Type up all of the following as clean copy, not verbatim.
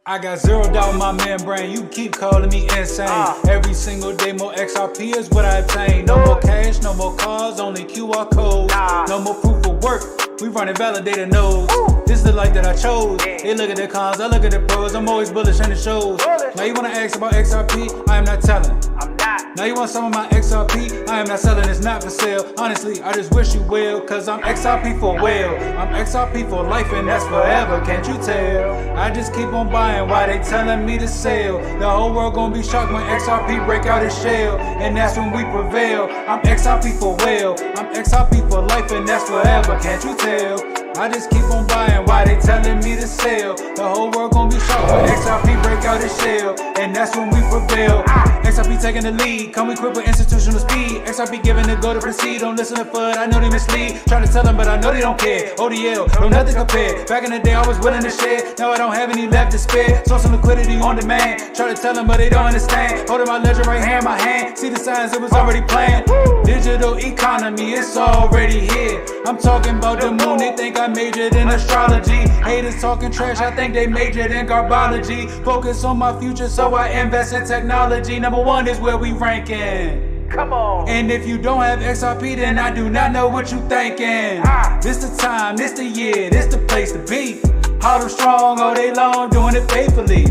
I got zero doubt in my membrane, you keep calling me insane. Every single day more XRP is what I obtain. No more cash, no more cars, only QR codes. No more proof of work, we running validated nodes. This is the life that I chose. They look at the cons, I look at the pros. I'm always bullish in the shows. Now you wanna ask about XRP, I am not telling. Now you want some of my XRP, I am not selling, it's not for sale. Honestly, I just wish you well, cause I'm XRP for well. I'm XRP for life and that's forever, can't you tell? I just keep on buying while they telling me to sell. The whole world gonna be shocked when XRP break out its shell, and that's when we prevail. I'm XRP for well, I'm XRP for life and that's forever, can't you tell? I just keep on buying while they telling me to sell. The whole world gonna be shocked when XRP break out its shell, and that's when we prevail. XRP taking the lead, come equipped with institutional speed. XRP giving the go to proceed, don't listen to FUD, I know they mislead. Try to tell them but I know they don't care. ODL, don't nothing compare. Back in the day I was willing to share, now I don't have any left to spare. Saw some liquidity on demand, try to tell them but they don't understand. Holding my ledger right here in my hand, see the signs it was already planned. Digital economy, it's already here. I'm talking about the moon, they think I majored in astrology. Haters talking trash, I think they majored in garbology. Focus on my future, so I invest in technology. Number one is where we ranking. Come on. And if you don't have XRP, then I do not know what you thinking. This the time, this the year, this the place to be. Hold them strong all day long, doing it faithfully.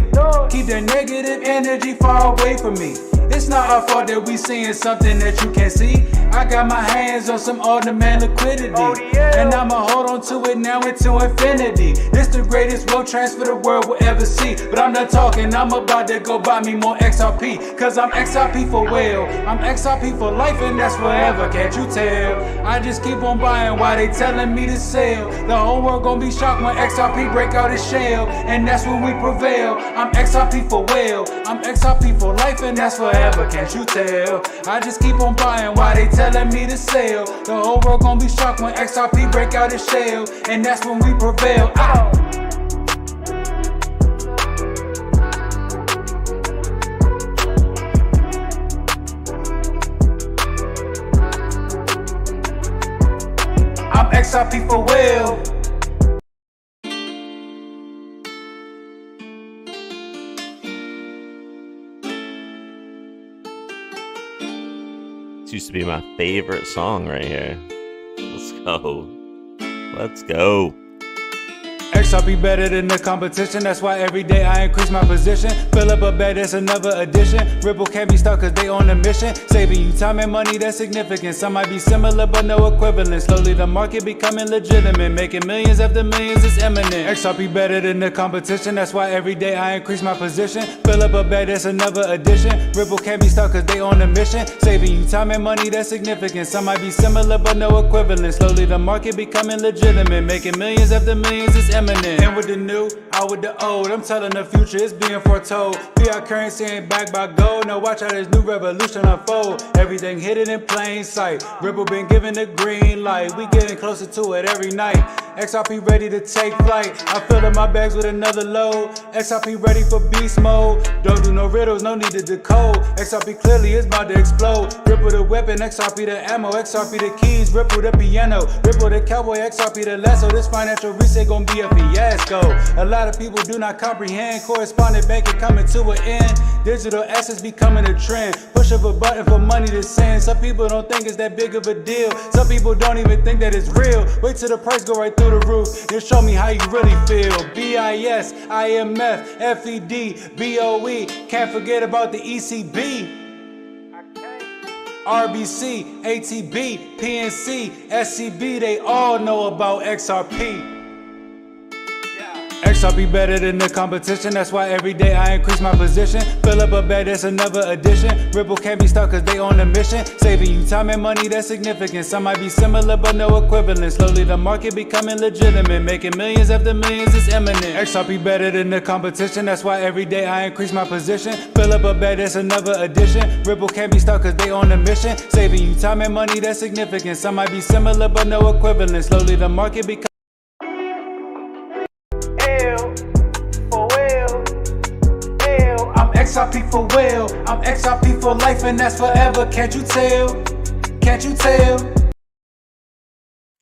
Keep that negative energy far away from me. It's not our fault that we seeing something that you can't see. I got my hands on some on-demand liquidity, and I'ma hold on to it now into infinity. This the greatest wealth transfer the world will ever see. But I'm not talking, I'm about to go buy me more XRP, cause I'm XRP for well, I'm XRP for life and that's forever, can't you tell? I just keep on buying while they telling me to sell. The whole world gonna be shocked when XRP break out its shell, and that's when we prevail. I'm XRP for well, I'm XRP for life and that's forever, can't you tell? I just keep on buying while they telling me to sell. The whole world gonna be shocked when XRP break out its shell, and that's when we prevail. I'm XRP for well. This used to be my favorite song right here. Let's go. Let's go. XRP better than the competition, that's why every day I increase my position. Fill up a bed, that's another addition. Ripple can't be stuck cause they on a mission. Saving you time and money, that's significant. Some might be similar but no equivalent. Slowly the market becoming legitimate, making millions after millions is imminent. XRP better than the competition, that's why every day I increase my position. Fill up a bed, that's another addition. Ripple can't be stuck cause they on a mission. Saving you time and money, that's significant. Some might be similar but no equivalent. Slowly the market becoming legitimate, making millions after millions is imminent. In with the new, out with the old. I'm telling the future, it's being foretold. Fiat currency ain't backed by gold. Now watch how this new revolution unfold. Everything hidden in plain sight. Ripple been given the green light. We getting closer to it every night. XRP ready to take flight. I fill up my bags with another load. XRP ready for beast mode. Don't do no riddles, no need to decode. XRP clearly is about to explode. Ripple the weapon, XRP the ammo. XRP the keys, Ripple the piano. Ripple the cowboy, XRP the lasso. This financial reset gon' be a fiasco. A lot of people do not comprehend. Correspondent banking coming to an end. Digital assets becoming a trend. Push of a button for money to send. Some people don't think it's that big of a deal. Some people don't even think that it's real. Wait till the price go right through the roof, then show me how you really feel. BIS, IMF, FED, BOE. Can't forget about the ECB. RBC, ATB, PNC, SCB, they all know about XRP. XRP better than the competition, that's why every day I increase my position. Fill up a bed, that's another addition. Ripple can't be stuck cause they on a mission. Saving you time and money, that's significant. Some might be similar but no equivalent. Slowly the market becoming legitimate, making millions after millions is imminent. XRP better than the competition, that's why every day I increase my position. Fill up a bed, that's another addition. Ripple can't be stuck cause they on a mission. Saving you time and money, that's significant. Some might be similar but no equivalent. Slowly the market becoming XRP for well, I'm XRP for life and that's forever, can't you tell? Can't you tell?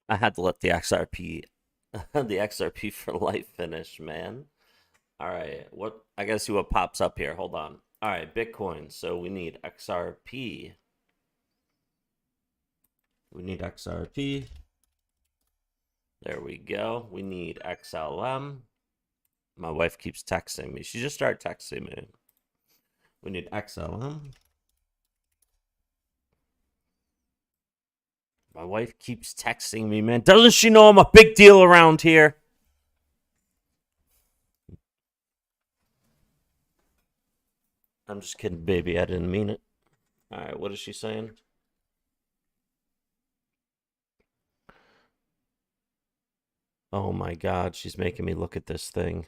I had to let the XRP for life finish, man. All right, what I gotta see what pops up here. Hold on. All right, Bitcoin. So we need XRP. We need XRP. There we go. We need XLM. My wife keeps texting me. She just started texting me. We need XLM. My wife keeps texting me, man. Doesn't she know I'm a big deal around here? I'm just kidding, baby. I didn't mean it. All right, what is she saying? Oh my God, she's making me look at this thing.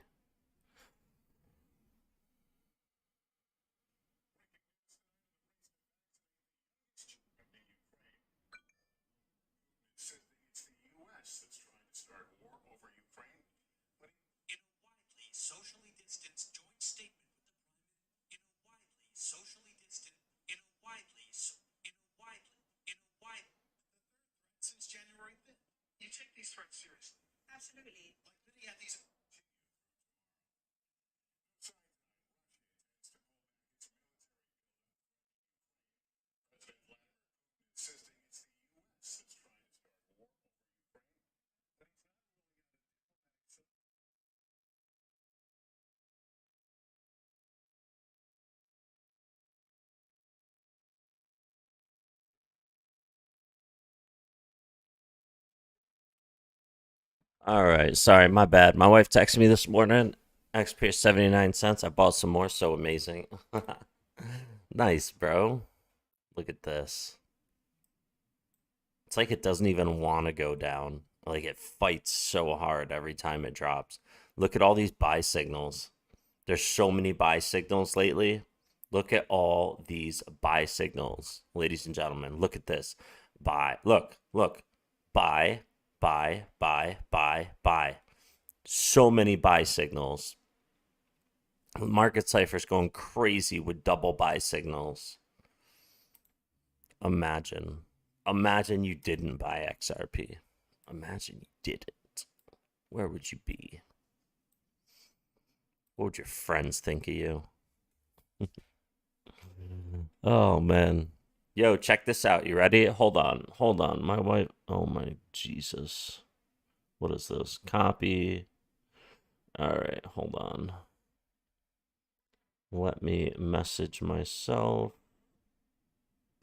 All right, sorry, my bad. My wife texted me this morning. XP 79 cents. I bought some more. So amazing. Nice, bro. Look at this. It's like it doesn't even want to go down. Like it fights so hard every time it drops. Look at all these buy signals. There's so many buy signals lately. Look at all these buy signals, ladies and gentlemen. Look at this. Buy. Look, look. Buy, buy, buy, buy, buy. So many buy signals. Market Cypher's going crazy with double buy signals. Imagine. Imagine you didn't buy XRP. Imagine you didn't. Where would you be? What would your friends think of you? Oh, man. Yo, check this out. You ready? Hold on. Hold on. My wife. Oh, my Jesus. What is this? Copy. All right. Hold on. Let me message myself.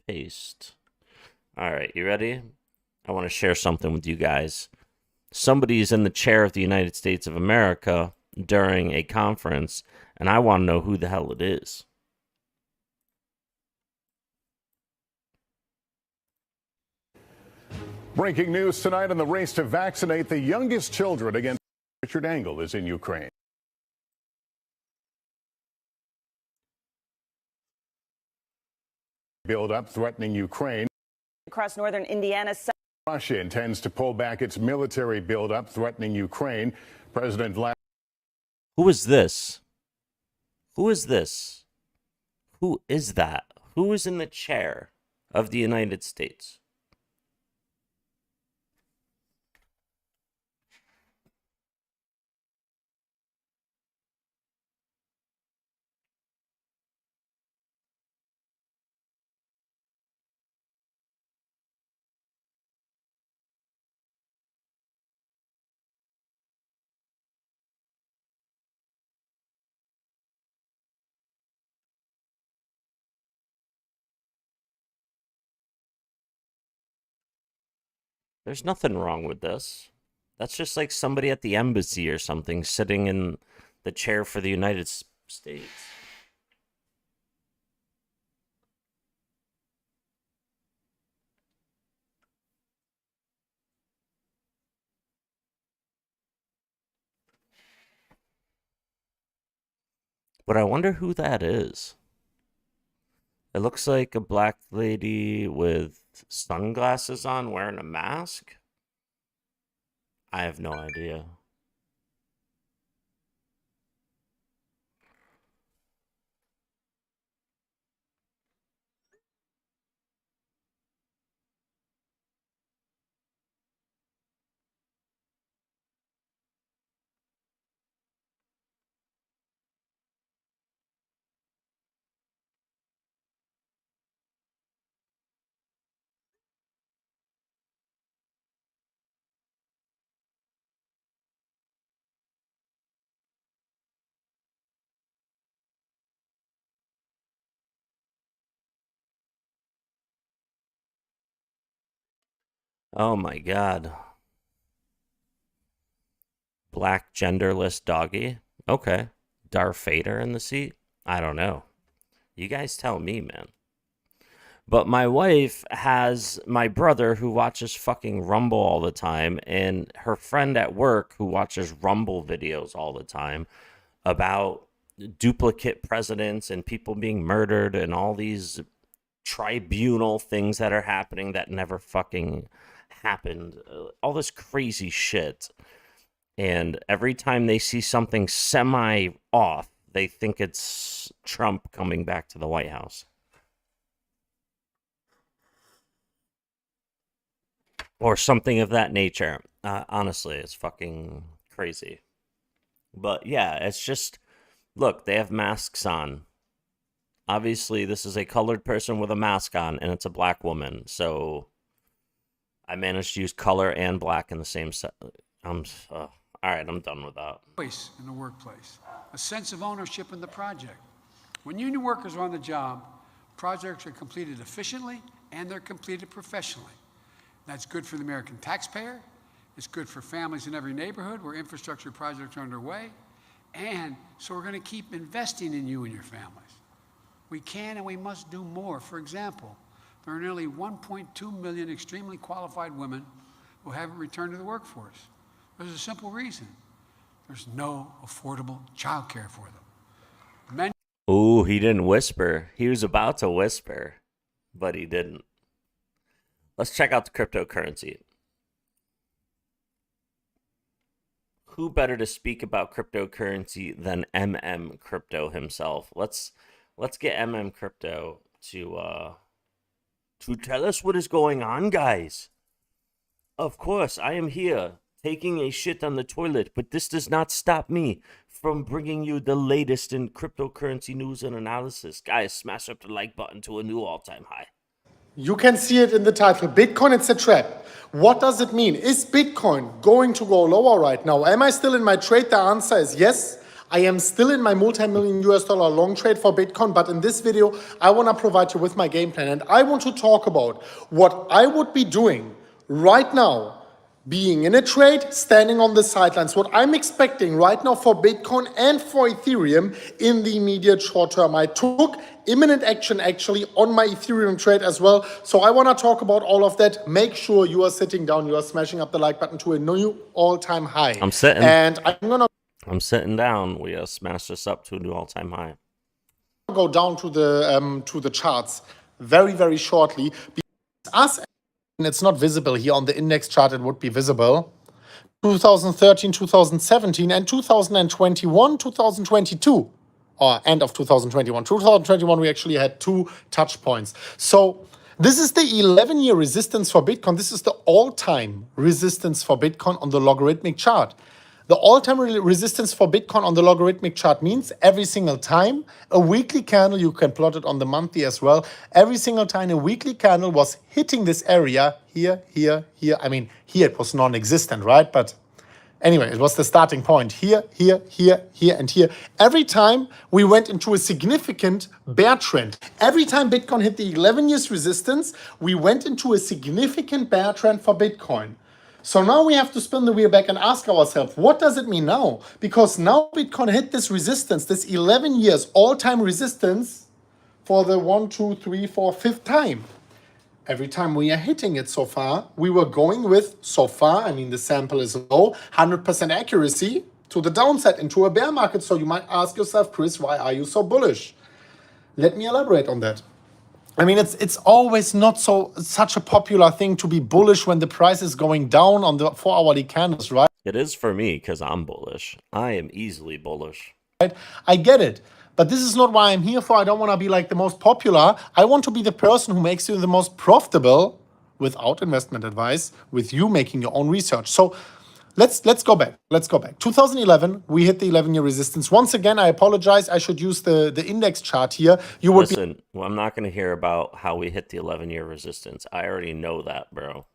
Paste. All right. You ready? I want to share something with you guys. Somebody's in the chair of the United States of America during a conference, and I want to know who the hell it is. Breaking news tonight in the race to vaccinate the youngest children against Richard Engel is in Ukraine. Build-up threatening Ukraine. Across northern Indiana. Russia intends to pull back its military build-up threatening Ukraine. President Vladimir. Who is this? Who is this? Who is that? Who is in the chair of the United States? There's nothing wrong with this. That's just like somebody at the embassy or something sitting in the chair for the United States. But I wonder who that is. It looks like a black lady with sunglasses on wearing a mask. I have no idea. Oh my god. Black genderless doggy. Okay. Darth Vader in the seat? I don't know. You guys tell me, man. But my wife has my brother who watches fucking Rumble all the time, and her friend at work who watches Rumble videos all the time about duplicate presidents and people being murdered and all these tribunal things that are happening that never fucking happened. All this crazy shit. And every time they see something semi off, they think it's Trump coming back to the White House. Or something of that nature. Honestly, it's fucking crazy. But yeah, it's just, look, they have masks on. Obviously, this is a colored person with a mask on, and it's a black woman. So I managed to use color and black in the same set. All right, I'm done with that. Voice in the workplace, a sense of ownership in the project. When union workers are on the job, projects are completed efficiently and they're completed professionally. That's good for the American taxpayer. It's good for families in every neighborhood where infrastructure projects are underway. And so we're going to keep investing in you and your families. We can and we must do more. For example, there are nearly 1.2 million extremely qualified women who haven't returned to the workforce. There's a simple reason. There's no affordable child care for them. Many Ooh, he didn't whisper. He was about to whisper, but he didn't. Let's check out the cryptocurrency. Who better to speak about cryptocurrency than MM Crypto himself? Let's get MM Crypto to tell us what is going on, guys. Of course, I am here taking a shit on the toilet, but this does not stop me from bringing you the latest in cryptocurrency news and analysis. Guys, smash up the like button to a new all-time high. You can see it in the title. Bitcoin, it's a trap. What does it mean? Is Bitcoin going to go lower right now? Am I still in my trade? The answer is yes. I am still in my multi-million US dollar long trade for Bitcoin, but in this video, I want to provide you with my game plan. And I want to talk about what I would be doing right now, being in a trade, standing on the sidelines, what I'm expecting right now for Bitcoin and for Ethereum in the immediate short term. I took imminent action actually on my Ethereum trade as well. So I want to talk about all of that. Make sure you are sitting down, you are smashing up the like button to a new all-time high. I'm sitting. And I'm sitting down. We smashed this up to a new all-time high. Go down to the charts very, very shortly. Because it's not visible here on the index chart, it would be visible. 2013, 2017, and 2021, 2022, or end of 2021. 2021, we actually had 2 touch points. So this is the 11-year resistance for Bitcoin. This is the all-time resistance for Bitcoin on the logarithmic chart. The all-time resistance for Bitcoin on the logarithmic chart means every single time a weekly candle, you can plot it on the monthly as well, every single time a weekly candle was hitting this area, here, here, here. I mean, here it was non-existent, right? But anyway, it was the starting point. Here, here, here, here, and here. Every time we went into a significant bear trend. Every time Bitcoin hit the 11 years resistance, we went into a significant bear trend for Bitcoin. So now we have to spin the wheel back and ask ourselves, what does it mean now? Because now Bitcoin hit this resistance, this 11 years all-time resistance for the 1, 2, 3, 4, 5th time. Every time we are hitting it so far, we were going with, so far, I mean the sample is low, 100% accuracy to the downside into a bear market. So you might ask yourself, Chris, why are you so bullish? Let me elaborate on that. I mean, it's always not such a popular thing to be bullish when the price is going down on the 4-hourly candles, right? It is for me because I'm bullish. I am easily bullish. I get it. But this is not what I'm here for. I don't want to be like the most popular. I want to be the person who makes you the most profitable without investment advice, with you making your own research. So let's go back. 2011, we hit the 11-year resistance. Once again, I apologize. I should use the index chart here. Listen, well, I'm not going to hear about how we hit the 11-year resistance. I already know that, bro.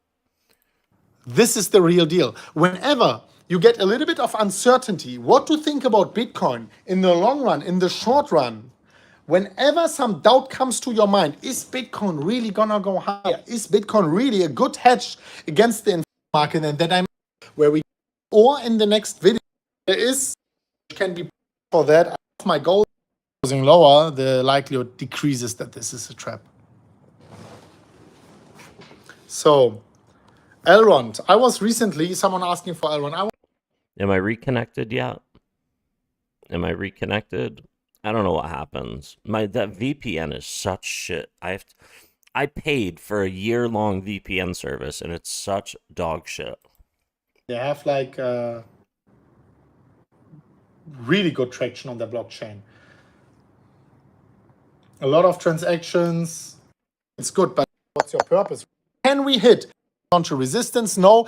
This is the real deal. Whenever you get a little bit of uncertainty, what to think about Bitcoin in the long run, in the short run, Whenever some doubt comes to your mind, is Bitcoin really gonna go higher? Is Bitcoin really a good hedge against the market? And that I'm where we, or in the next video, there is, can be for that. My goal going lower, the likelihood decreases that this is a trap. So, Elrond, I was recently, someone asking for Elrond. Am I reconnected yet? Am I reconnected? I don't know what happens. That VPN is such shit. I paid for a year-long VPN service, and it's such dog shit. They have like really good traction on their blockchain. A lot of transactions. It's good, but what's your purpose? Can we hit onto resistance? No.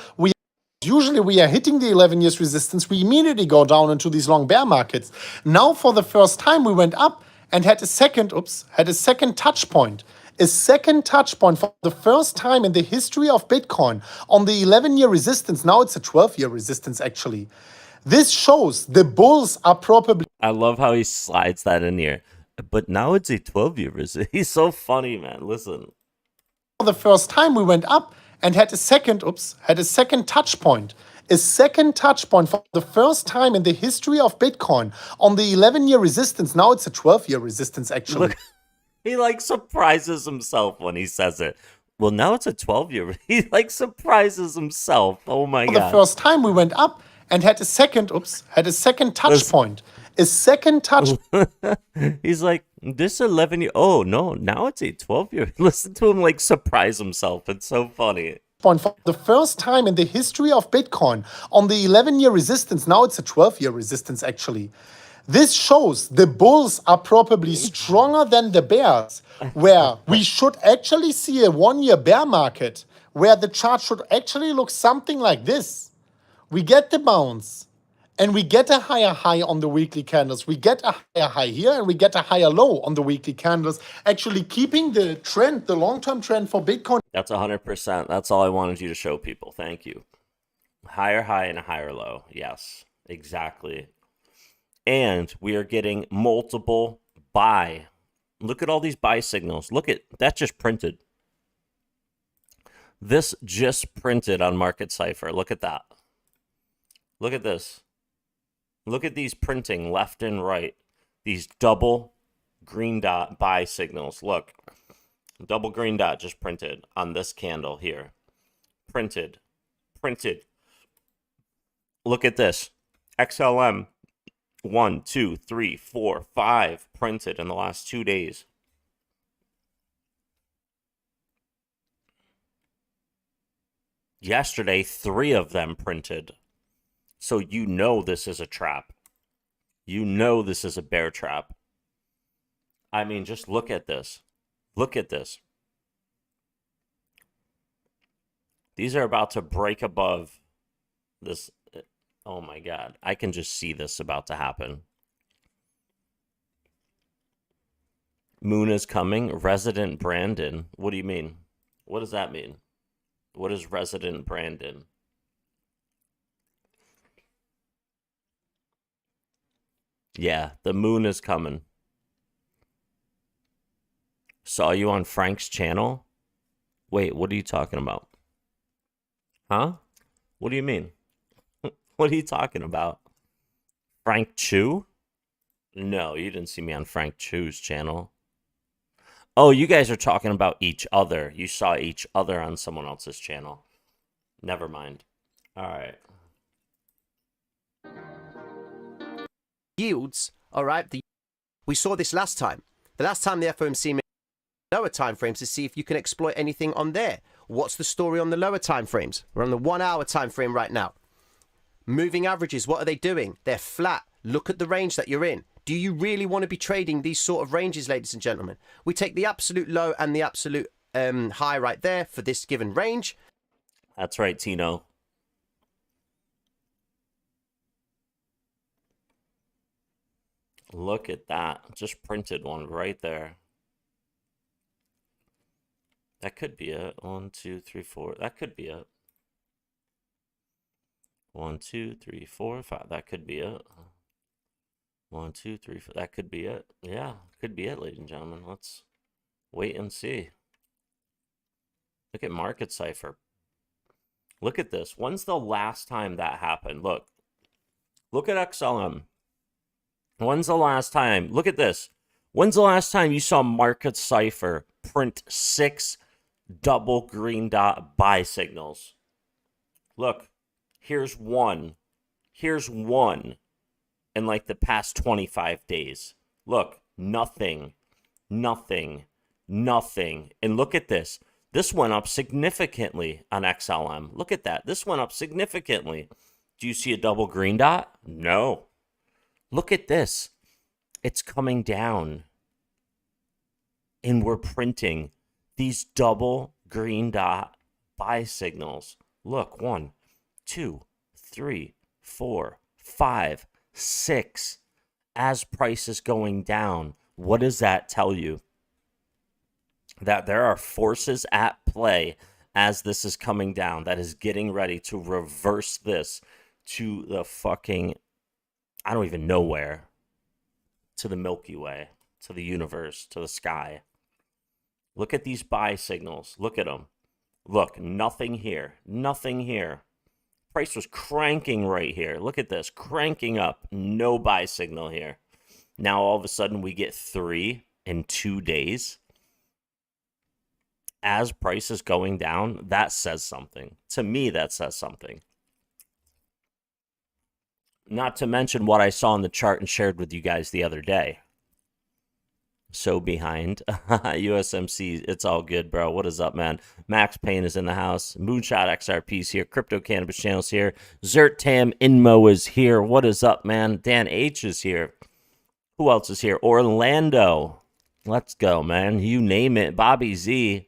Usually we are hitting the 11 years resistance. We immediately go down into these long bear markets. Now for the first time we went up and had a second touch point. A second touch point for the first time in the history of Bitcoin on the 11-year resistance. Now it's a 12-year resistance actually. This shows the bulls are probably... I love how he slides that in here. But now it's a 12-year resistance. He's so funny, man. Listen. For the first time we went up and had a second touch point. A second touch point for the first time in the history of Bitcoin on the 11-year resistance. Now it's a 12-year resistance actually. Look, he like surprises himself when he says it. Well, now it's a 12-year. He like surprises himself. Oh my God. For the first time we went up and had a second touch point. A second touch. He's like, this 11-year. Oh, no, now it's a 12-year. Listen to him like surprise himself. It's so funny. Point for the first time in the history of Bitcoin on the 11-year resistance. Now it's a 12-year resistance actually. This shows the bulls are probably stronger than the bears, where we should actually see a 1-year bear market where the chart should actually look something like this. We get the bounce and we get a higher high on the weekly candles. We get a higher high here and we get a higher low on the weekly candles, actually keeping the trend, the long-term trend for Bitcoin. That's 100%. That's all I wanted you to show people. Thank you. Higher high and a higher low. Yes, exactly. And we are getting multiple buy. Look at all these buy signals. Look at that just printed. This just printed on Market Cipher. Look at that. Look at this. Look at these printing left and right. These double green dot buy signals. Look. Double green dot just printed on this candle here. Printed. Printed. Look at this. XLM. 1, 2, 3, 4, 5 printed in the last 2 days. Yesterday, 3 of them printed. So you know this is a trap. You know this is a bear trap. I mean, just look at this. Look at this. These are about to break above this. Oh my God. I can just see this about to happen. Moon is coming. Resident Brandon. What do you mean? What does that mean? What is Resident Brandon? Yeah, the moon is coming. Saw you on Frank's channel? Wait, what are you talking about? Huh? What do you mean? What are you talking about? Frank Chu? No, you didn't see me on Frank Chu's channel. Oh, you guys are talking about each other. You saw each other on someone else's channel. Never mind. All right. Yields, all right, we saw this last time. The last time the FOMC made lower time frames to see if you can exploit anything on there. What's the story on the lower time frames? We're on the 1 hour time frame right now. Moving averages, what are they doing? They're flat. Look at the range that you're in. Do you really want to be trading these sort of ranges, ladies and gentlemen? We take the absolute low and the absolute high right there for this given range. That's right, Tino. Look at that. Just printed one right there. That could be it. 1, 2, 3, 4. That could be it. 1, 2, 3, 4, 5. That could be it. 1, 2, 3, 4. That could be it. Yeah, could be it, ladies and gentlemen. Let's wait and see. Look at Market Cipher. Look at this. When's the last time that happened? Look at XLM. When's the last time? Look at this. When's the last time you saw Market Cipher print 6 double green dot buy signals? Look, here's one. Here's one in like the past 25 days. Look, nothing, nothing, nothing. And look at this. This went up significantly on XLM. Look at that. This went up significantly. Do you see a double green dot? No. Look at this. It's coming down. And we're printing these double green dot buy signals. Look, 1, 2, 3, 4, 5, 6. As price is going down, what does that tell you? That there are forces at play as this is coming down that is getting ready to reverse this to the fucking, I don't even know where, to the Milky Way, to the universe, to the sky. Look at these buy signals. Look at them. Look, nothing here. Nothing here. Price was cranking right here. Look at this. Cranking up. No buy signal here. Now all of a sudden we get 3 in 2 days. As price is going down, that says something. To me, that says something. Not to mention what I saw on the chart and shared with you guys the other day. So behind. USMC, it's all good, bro. What is up, man? Max Payne is in the house. Moonshot XRP's here. Crypto Cannabis Channel's here. Zertam Inmo is here. What is up, man? Dan H is here. Who else is here? Orlando. Let's go, man. You name it. Bobby Z.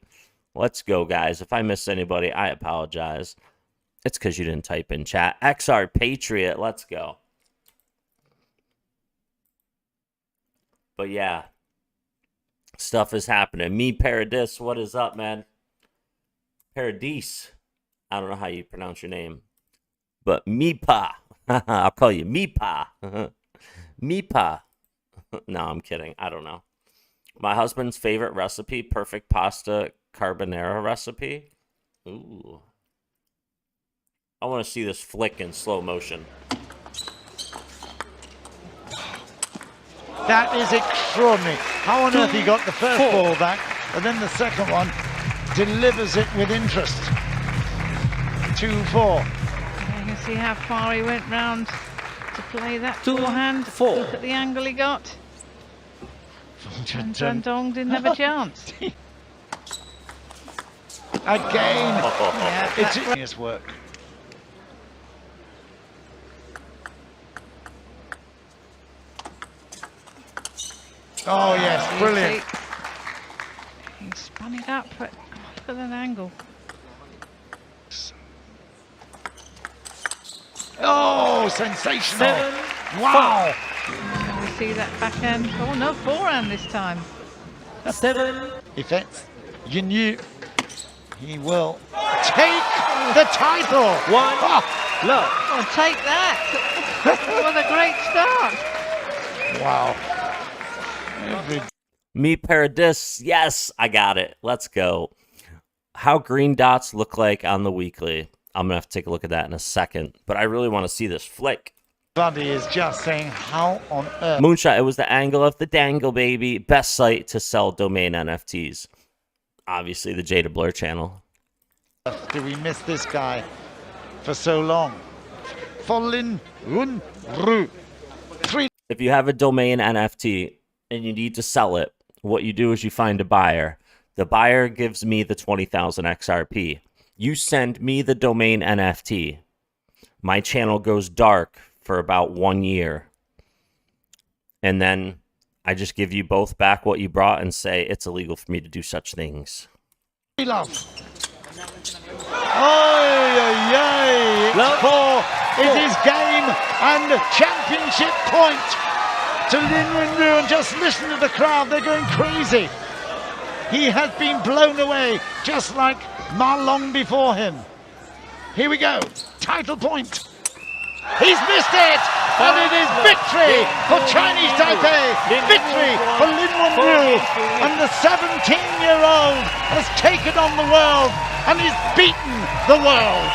Let's go, guys. If I missed anybody, I apologize. It's because you didn't type in chat. XR Patriot. Let's go. But yeah. Stuff is happening. Me Paradis, what is up, man? Paradis. I don't know how you pronounce your name. But Meepa. I'll call you Meepa. Meepa. No, I'm kidding. I don't know. My husband's favorite recipe, perfect pasta carbonara recipe. Ooh. I want to see this flick in slow motion. That is extraordinary. How on earth he got the first ball back, and then the second one delivers it with interest. 2-4. You can see how far he went round to play that forehand. Look at the angle he got. And Dong didn't have a chance. Again. Yeah, It's genius work. Oh yes, brilliant. He spun it up, but look at that angle. Oh, sensational. Wow. Can we see that backhand? Oh no, forehand this time. 7. Effects. You knew he will take the title. 1. Look. Oh, take that. What a great start. Wow. Me Paradis. Yes, I got it. Let's go. How green dots look like on the weekly. I'm going to have to take a look at that in a second. But I really want to see this flick. Buddy is just saying, how on earth? Moonshot, it was the angle of the dangle, baby. Best site to sell domain NFTs. Obviously, the Jada Blur channel. Do we miss this guy for so long? Follin Run Ru. 3. If you have a domain NFT and you need to sell it, what you do is you find a buyer. The buyer gives me the 20,000 XRP. You send me the domain NFT. My channel goes dark for about 1 year. And then I just give you both back what you brought and say it's illegal for me to do such things. Love. It is game and championship point to Lin Wenru, and just listen to the crowd, they're going crazy. He has been blown away, just like Ma Long before him. Here we go, title point. He's missed it! And it is victory for Chinese Taipei! Victory for Lin Wenru! And the 17-year-old has taken on the world and he's beaten the world!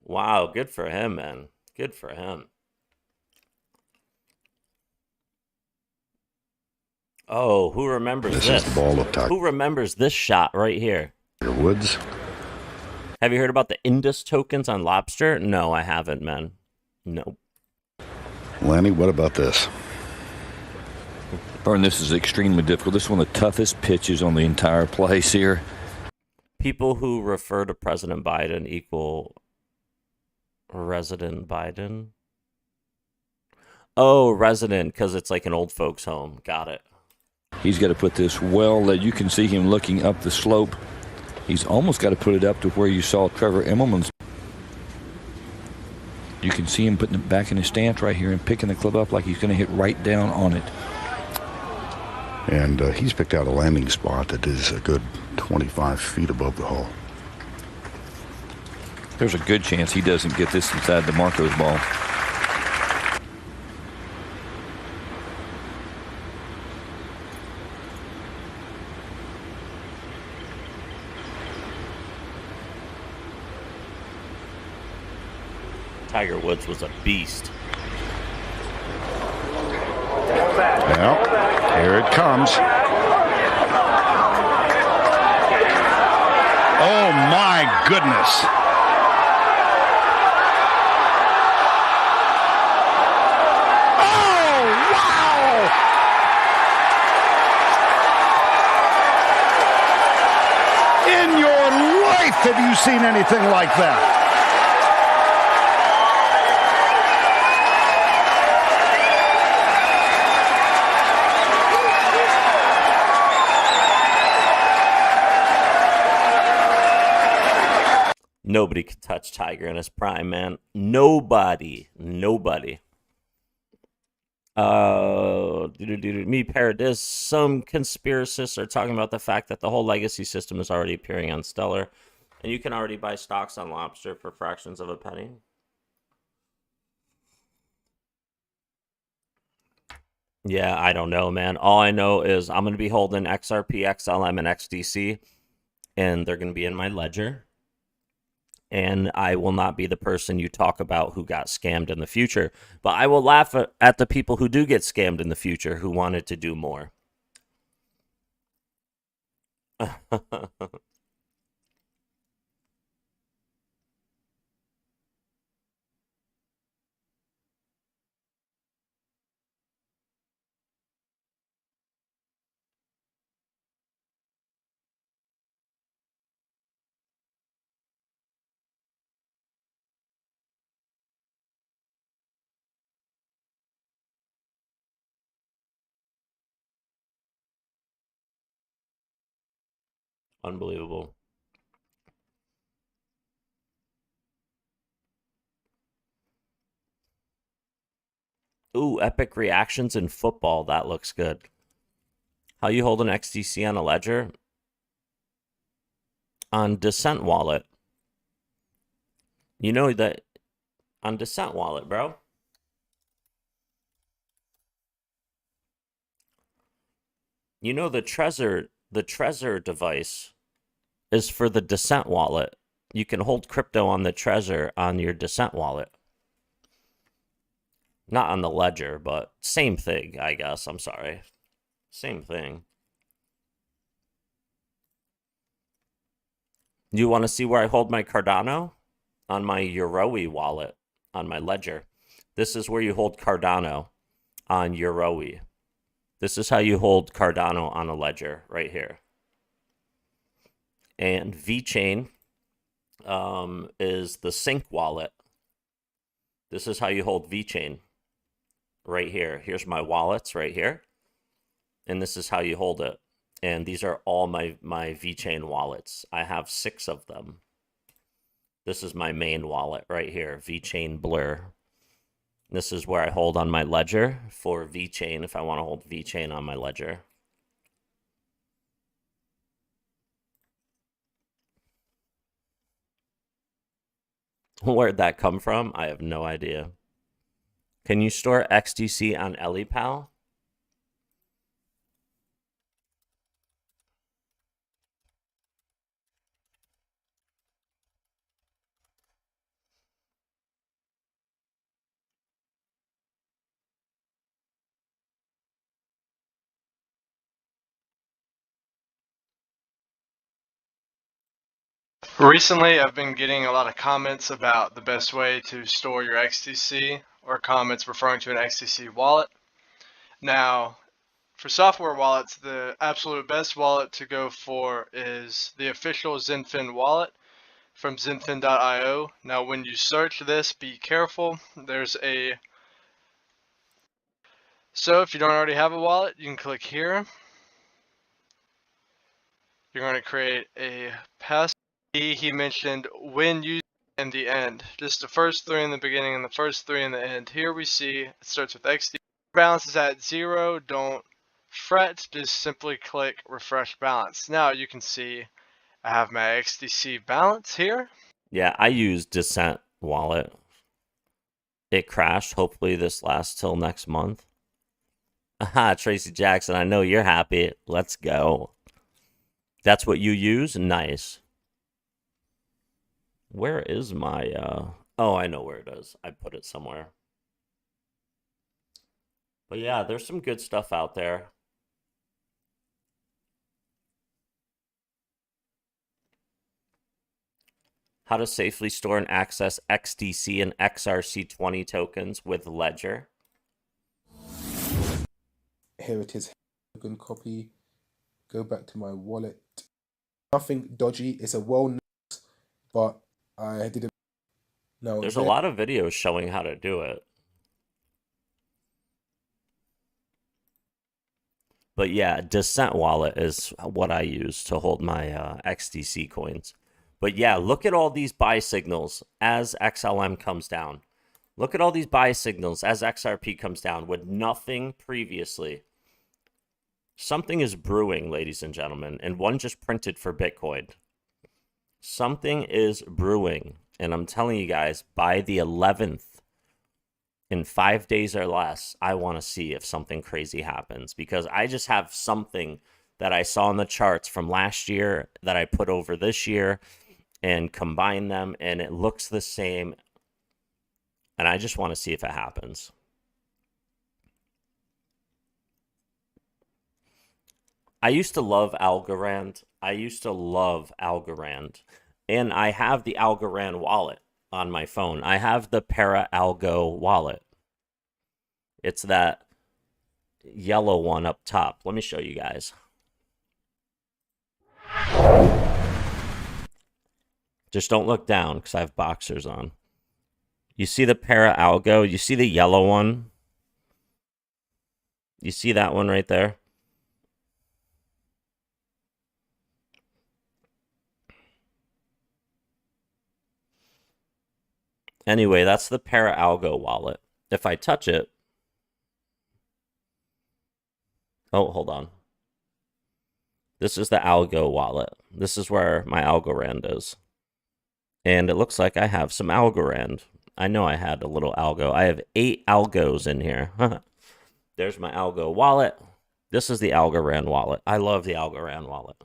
Wow, good for him, man. Good for him. Oh, who remembers this? This is the ball of Tiger Who remembers this shot right here? Woods. Have you heard about the Indus tokens on lobster? No, I haven't, man. Nope. Lanny, what about this? Vern, this is extremely difficult. This is one of the toughest pitches on the entire place here. People who refer to President Biden equal resident Biden. Oh, resident, because it's like an old folks' home. Got it. He's got to put this well that you can see him looking up the slope. He's almost got to put it up to where you saw Trevor Immelman's. You can see him putting it back in his stance right here and picking the club up like he's going to hit right down on it. And he's picked out a landing spot that is a good 25 feet above the hole. There's a good chance he doesn't get this inside the Marco's ball. Tiger Woods was a beast. Well, here it comes. Oh, my goodness. Oh, wow! In your life, have you seen anything like that? Nobody could touch Tiger in his prime, man. Nobody. Nobody. Me Paradis. Some conspiracists are talking about the fact that the whole legacy system is already appearing on Stellar. And you can already buy stocks on Lobster for fractions of a penny. Yeah, I don't know, man. All I know is I'm going to be holding XRP, XLM, and XDC. And they're going to be in my ledger. And I will not be the person you talk about who got scammed in the future. But I will laugh at the people who do get scammed in the future who wanted to do more. Unbelievable. Ooh, epic reactions in football. That looks good. How you hold an XDC on a ledger? On Descent Wallet. You know that on Descent Wallet, bro. You know the Trezor device is for the Descent Wallet. You can hold crypto on the Trezor on your Descent Wallet. Not on the ledger, but same thing, I guess. I'm sorry. Same thing. You want to see where I hold my Cardano? On my Yoroi wallet, on my ledger. This is where you hold Cardano on Yoroi. This is how you hold Cardano on a ledger, right here. And VeChain is the Sync wallet. This is how you hold VeChain, right here. Here's my wallets right here. And this is how you hold it. And these are all my VeChain wallets. I have 6 of them. This is my main wallet right here, VeChain Blur. This is where I hold on my ledger for VeChain if I want to hold VeChain on my ledger. Where'd that come from? I have no idea. Can you store XDC on EliPal? Recently, I've been getting a lot of comments about the best way to store your XTC, or comments referring to an XTC wallet. Now, for software wallets, the absolute best wallet to go for is the official Zenfin wallet from zenfin.io. Now, when you search this, be careful. So if you don't already have a wallet, you can click here. You're going to create a password. He mentioned when using and the end. Just the first three in the beginning and the first three in the end. Here we see it starts with XD. Balance is at 0. Don't fret. Just simply click refresh balance. Now you can see I have my XDC balance here. Yeah, I use Descent wallet. It crashed. Hopefully this lasts till next month. Aha, Tracy Jackson, I know you're happy. Let's go. That's what you use? Nice. Where is my, oh, I know where it is. I put it somewhere. But yeah, there's some good stuff out there. How to safely store and access XDC and XRC20 tokens with Ledger. Here it is, token copy. Go back to my wallet. Nothing dodgy. It's a well-known, but I didn't know. There's a lot of videos showing how to do it. But yeah, Descent wallet is what I use to hold my XDC coins. But yeah, look at all these buy signals as XLM comes down. Look at all these buy signals as XRP comes down with nothing previously. Something is brewing, ladies and gentlemen, and one just printed for Bitcoin. Something is brewing, and I'm telling you guys, by the 11th, in 5 days or less, I want to see if something crazy happens, because I just have something that I saw in the charts from last year that I put over this year and combine them, and it looks the same, and I just want to see if it happens. I used to love Algorand. And I have the Algorand wallet on my phone. I have the Para Algo wallet. It's that yellow one up top. Let me show you guys. Just don't look down because I have boxers on. You see the Para Algo? You see the yellow one? You see that one right there? Anyway, that's the Para Algo wallet. If I touch it... Oh, hold on. This is the Algo wallet. This is where my Algorand is. And it looks like I have some Algorand. I know I had a little Algo. I have 8 Algos in here. There's my Algo wallet. This is the Algorand wallet. I love the Algorand wallet.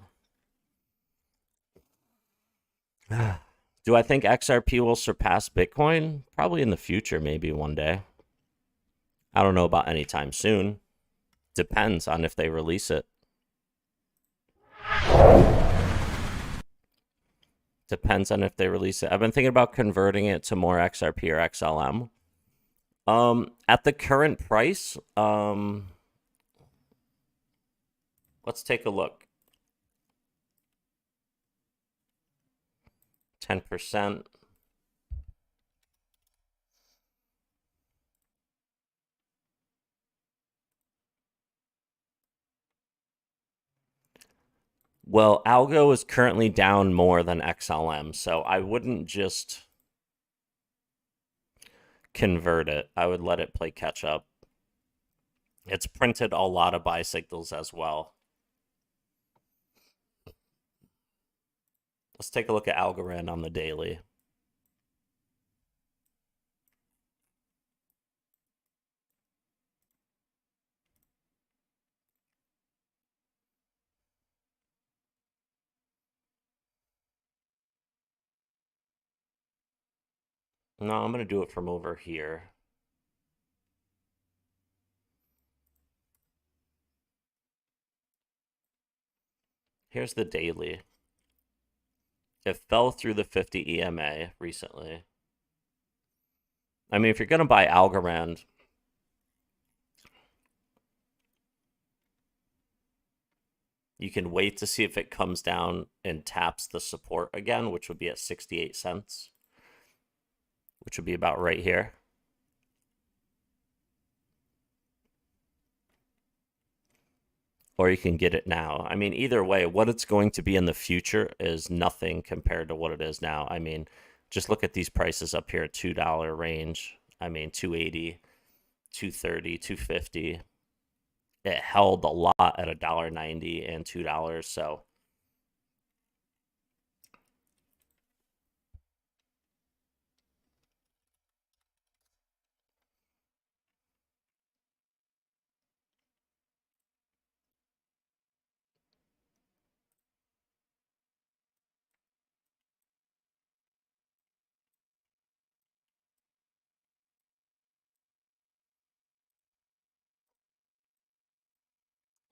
Do I think XRP will surpass Bitcoin? Probably in the future, maybe one day. I don't know about anytime soon. Depends on if they release it. Depends on if they release it. I've been thinking about converting it to more XRP or XLM. At the current price, let's take a look. 10%. Well, Algo is currently down more than XLM, so I wouldn't just convert it. I would let it play catch up. It's printed a lot of buy signals as well. Let's take a look at Algorand on the daily. No, I'm going to do it from over here. Here's the daily. It fell through the 50 EMA recently. I mean, if you're going to buy Algorand, you can wait to see if it comes down and taps the support again, which would be at 68 cents, which would be about right here. Or you can get it now. I mean, either way, what it's going to be in the future is nothing compared to what it is now. I mean, just look at these prices up here at $2 range. I mean, 280, 230, 250. It held a lot at $1.90 and $2, so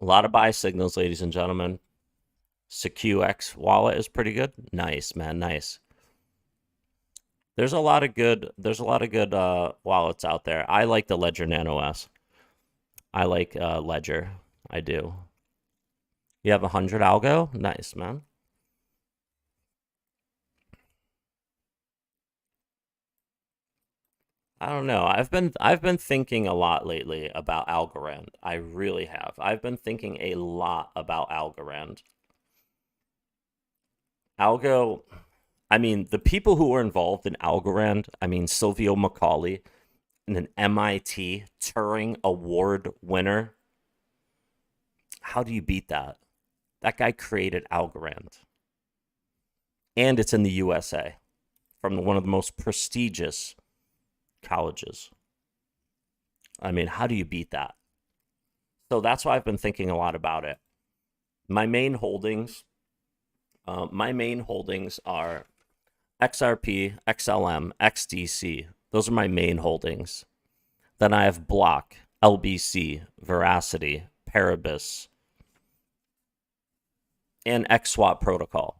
a lot of buy signals, ladies and gentlemen. SecuX wallet is pretty good. Nice, man, nice. There's a lot of good wallets out there. I like the Ledger Nano S. I like Ledger. I do. You have 100 algo? Nice, man. I don't know. I've been thinking a lot lately about Algorand. I really have. I've been thinking a lot about Algorand. Algo, I mean, the people who were involved in Algorand, I mean, Silvio Macaulay, an MIT Turing Award winner. How do you beat that? That guy created Algorand. And it's in the USA from one of the most prestigious colleges. I mean, how do you beat that? So that's why I've been thinking a lot about it. My main holdings are XRP, XLM, XDC. Those are my main holdings. Then I have Block, LBC, Veracity, Paribus, and XSwap protocol.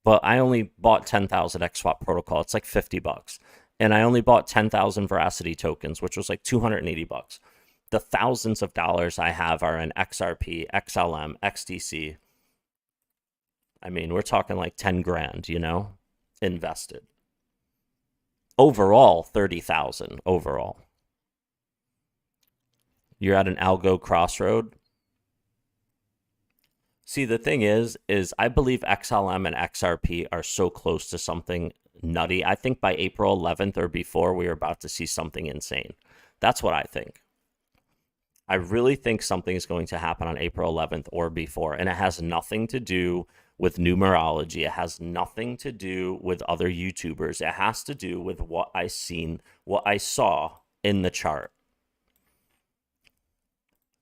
But I only bought 10,000 XSwap protocol. It's like $50. And I only bought 10,000 Veracity tokens, which was like $280. The thousands of dollars I have are in XRP, XLM, XDC. I mean, we're talking like 10 grand, you know, invested. Overall, 30,000 overall. You're at an algo crossroad. See, the thing is I believe XLM and XRP are so close to something nutty. I think by April 11th or before, we are about to see something insane. That's what I think. I really think something is going to happen on April 11th or before, and it has nothing to do with numerology. It has nothing to do with other YouTubers. It has to do with what I saw in the chart.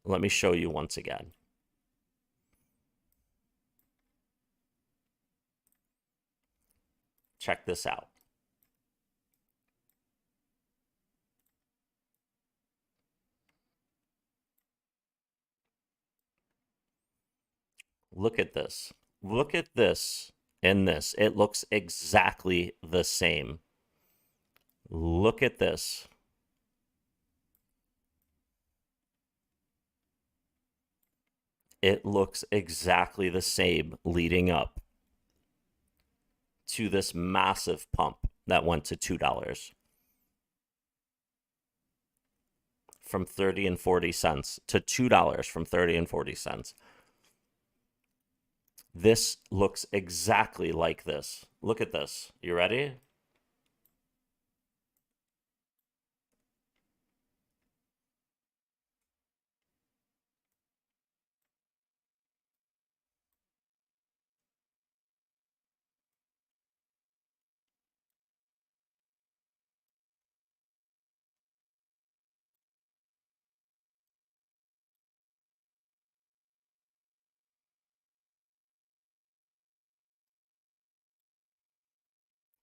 Let me show you once again. Check this out. Look at this. Look at this and this. It looks exactly the same. Look at this. It looks exactly the same leading up to this massive pump that went to $2 from 30 and 40 cents to $2 from 30 and 40 cents. This looks exactly like this. Look at this. You ready?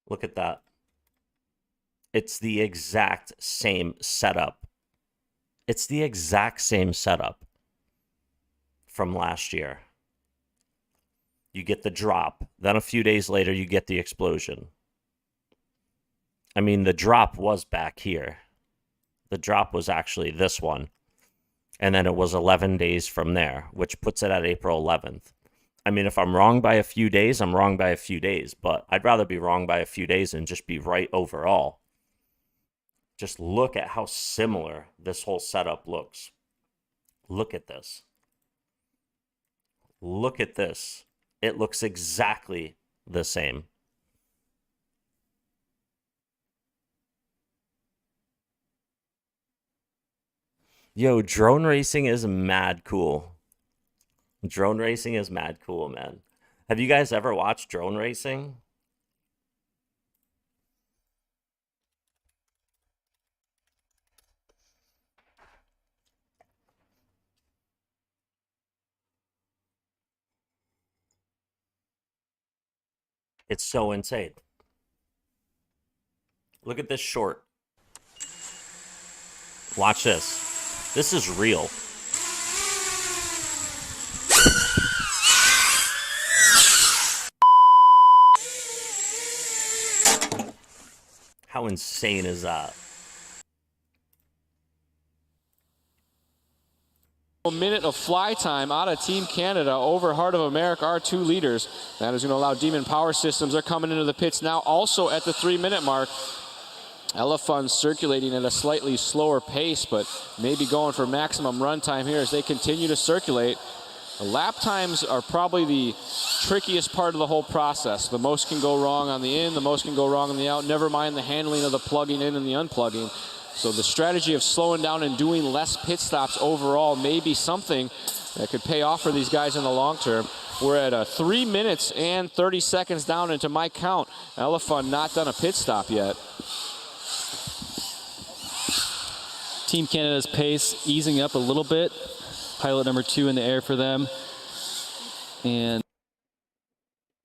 Look at that. It's the exact same setup. It's the exact same setup from last year. You get the drop. Then a few days later, you get the explosion. I mean, the drop was back here. The drop was actually this one. And then it was 11 days from there, which puts it at April 11th. I mean, if I'm wrong by a few days, I'm wrong by a few days. But I'd rather be wrong by a few days and just be right overall. Just look at how similar this whole setup looks. Look at this. Look at this. It looks exactly the same. Yo, drone racing is mad cool. Drone racing is mad cool, man. Have you guys ever watched drone racing? It's so insane. Look at this short. Watch this. This is real. How insane is that? A minute of fly time out of Team Canada over Heart of America, our two leaders. That is going to allow Demon Power Systems. They're coming into the pits now, also at the 3-minute mark. Elephant circulating at a slightly slower pace, but maybe going for maximum run time here as they continue to circulate. The lap times are probably the trickiest part of the whole process. The most can go wrong on the in, the most can go wrong on the out, never mind the handling of the plugging in and the unplugging. So the strategy of slowing down and doing less pit stops overall may be something that could pay off for these guys in the long term. We're at 3 minutes and 30 seconds down into my count. Elephant not done a pit stop yet. Team Canada's pace easing up a little bit. Pilot number 2 in the air for them. And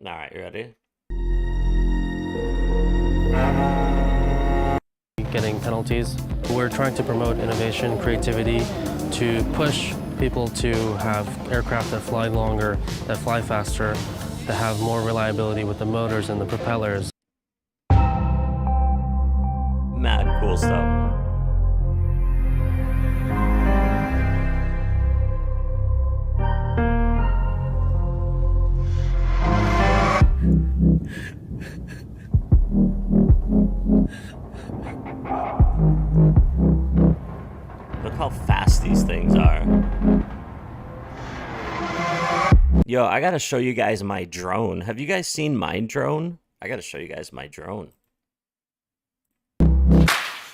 all right, you ready? Getting penalties. We're trying to promote innovation, creativity, to push people to have aircraft that fly longer, that fly faster, that have more reliability with the motors and the propellers. Mad cool stuff. Look how fast these things are. Yo, I gotta show you guys my drone. Have you guys seen my drone? I gotta show you guys my drone.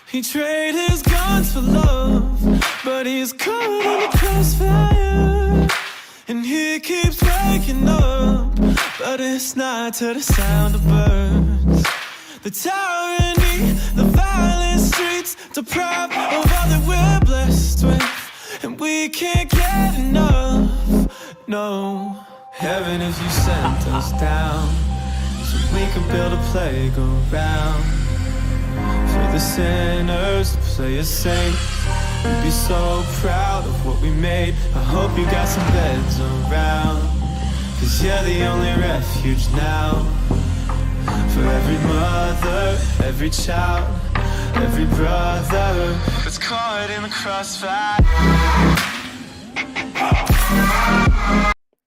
He traded his guns for love, but he's caught in the crossfire. And he keeps waking up, but it's not to the sound of birds. The tyranny, the violent streets, deprived of all that we're blessed with. And we can't get enough, no. Heaven, if you sent us down, so we could build a playground for the sinners to play us safe. We'd be so proud of what we made. I hope you got some beds around, 'cause you're the only refuge now. For every mother, every child, every brother that's caught in the crossfire.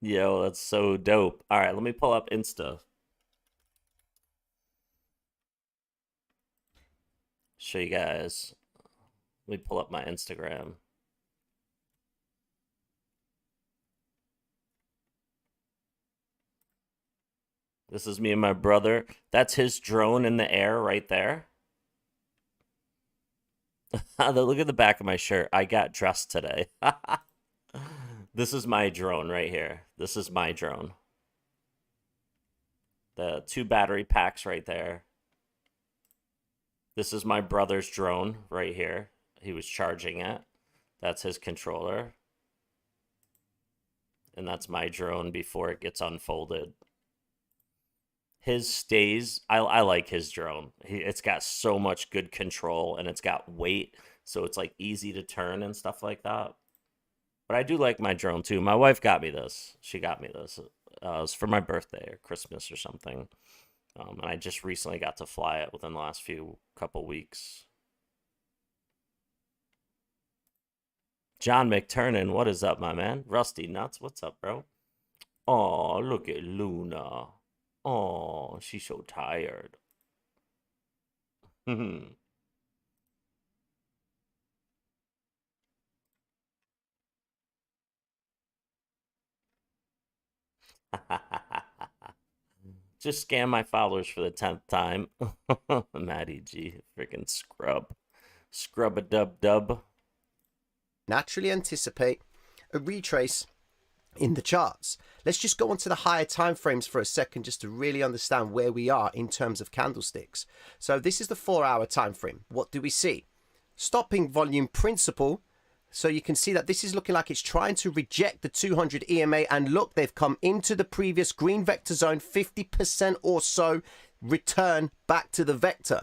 Yo, that's so dope. All right, let me pull up Insta. Show you guys. Let me pull up my Instagram. This is me and my brother. That's his drone in the air right there. Look at the back of my shirt. I got dressed today. This is my drone right here. This is my drone. The 2 battery packs right there. This is my brother's drone right here. He was charging it. That's his controller. And that's my drone before it gets unfolded. his stays, I like his drone. It's got so much good control and it's got weight, so it's like easy to turn and stuff like that. But I do like my drone too. My wife got me this. She got me this. It was for my birthday or Christmas or something. And I just recently got to fly it within the last couple weeks. John McTurnan, what is up, my man? Rusty Nuts, what's up, bro? Oh, look at Luna. Oh, she's so tired. Just scam my followers for the 10th time. Maddie G, freaking scrub. Scrub a dub dub. Naturally anticipate a retrace in the charts. Let's just go on to the higher time frames for a second just to really understand where we are in terms of candlesticks. So this is the 4-hour time frame. What do we see? Stopping volume principle. So you can see that this is looking like it's trying to reject the 200 EMA, and look, they've come into the previous green vector zone, 50% or so return back to the vector.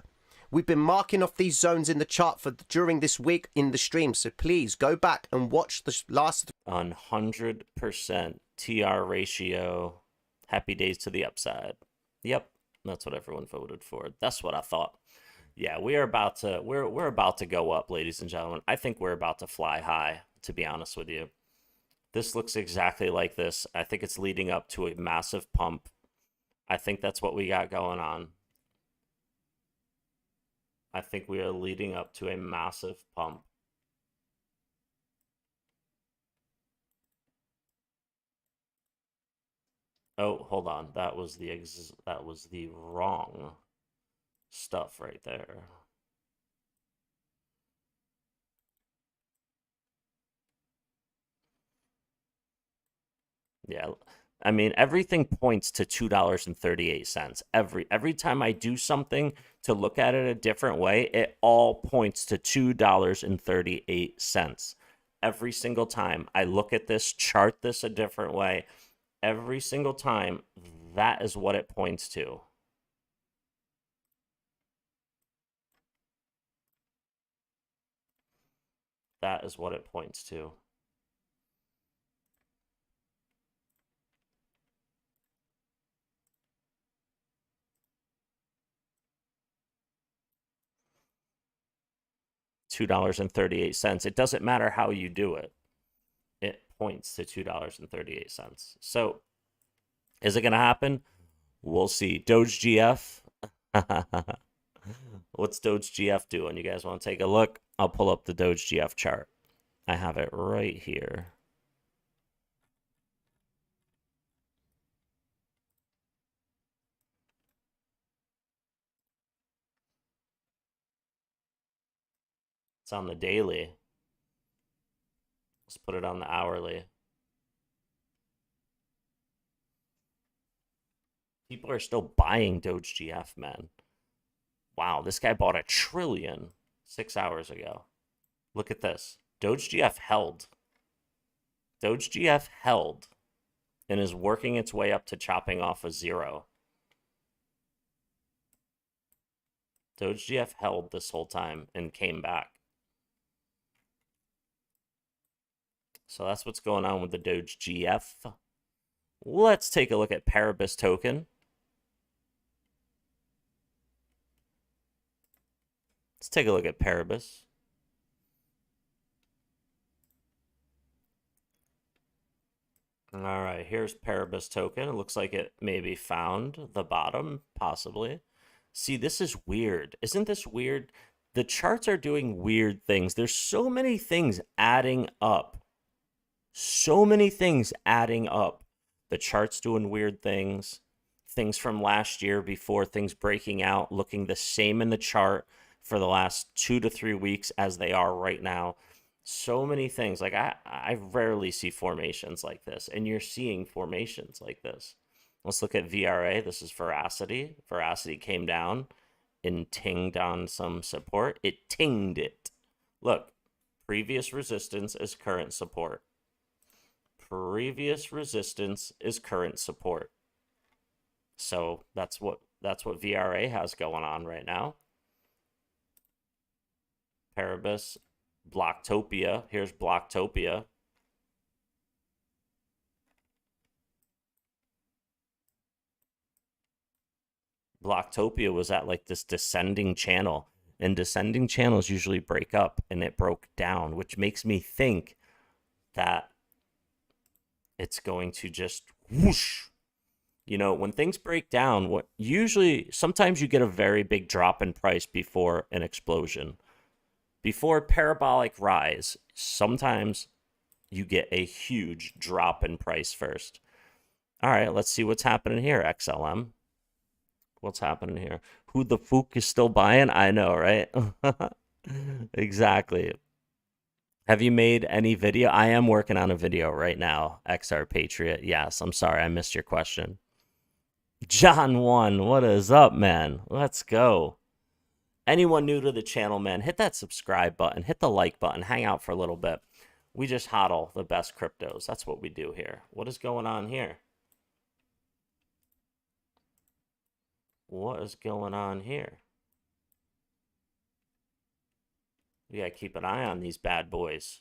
We've been marking off these zones in the chart during this week in the stream, so please go back and watch the last 100% TR ratio. Happy days to the upside. Yep, that's what everyone voted for. That's what I thought. Yeah, we're about to go up, ladies and gentlemen. I think we're about to fly high, to be honest with you. This looks exactly like this. I think it's leading up to a massive pump. I think that's what we got going on. I think we are leading up to a massive pump. Oh, hold on. That was the wrong stuff right there. Yeah, I mean, everything points to $2.38. Every time I do something to look at it a different way, it all points to $2.38. Every single time I look at this, chart this a different way, every single time, that is what it points to. That is what it points to. $2.38. It doesn't matter how you do it. It points to $2.38. So, is it going to happen? We'll see. Doge GF. What's Doge GF doing? You guys want to take a look? I'll pull up the Doge GF chart. I have it right here. It's on the daily. Let's put it on the hourly. People are still buying Doge GF, man. Wow, this guy bought $1 trillion 6 hours ago. Look at this. Doge GF held. Doge GF held and is working its way up to chopping off a 0. Doge GF held this whole time and came back. So that's what's going on with the Doge GF. Let's take a look at Paribus token. Let's take a look at Paribus. All right, here's Paribus token. It looks like it maybe found the bottom, possibly. See, this is weird. Isn't this weird? The charts are doing weird things. There's so many things adding up. So many things adding up. The chart's doing weird things. Things from last year before, things breaking out, looking the same in the chart for the last 2 to 3 weeks as they are right now. So many things. Like I rarely see formations like this, and you're seeing formations like this. Let's look at VRA. This is Veracity. Veracity came down and tinged on some support. It tinged it. Look, previous resistance is current support. Previous resistance is current support. So that's what VRA has going on right now. Paribus, Blocktopia. Here's Blocktopia. Blocktopia was at like this descending channel, and descending channels usually break up, and it broke down, which makes me think that it's going to just whoosh. You know, when things break down, what usually sometimes you get a very big drop in price before an explosion. Before a parabolic rise, sometimes you get a huge drop in price first. All right, let's see what's happening here, XLM. What's happening here? Who the fuck is still buying? I know, right? Exactly. Have you made any video? I am working on a video right now, XR Patriot. Yes, I'm sorry, I missed your question. John 1, what is up, man? Let's go. Anyone new to the channel, man, hit that subscribe button, hit the like button, hang out for a little bit. We just hodl the best cryptos. That's what we do here. What is going on here? What is going on here? We gotta keep an eye on these bad boys.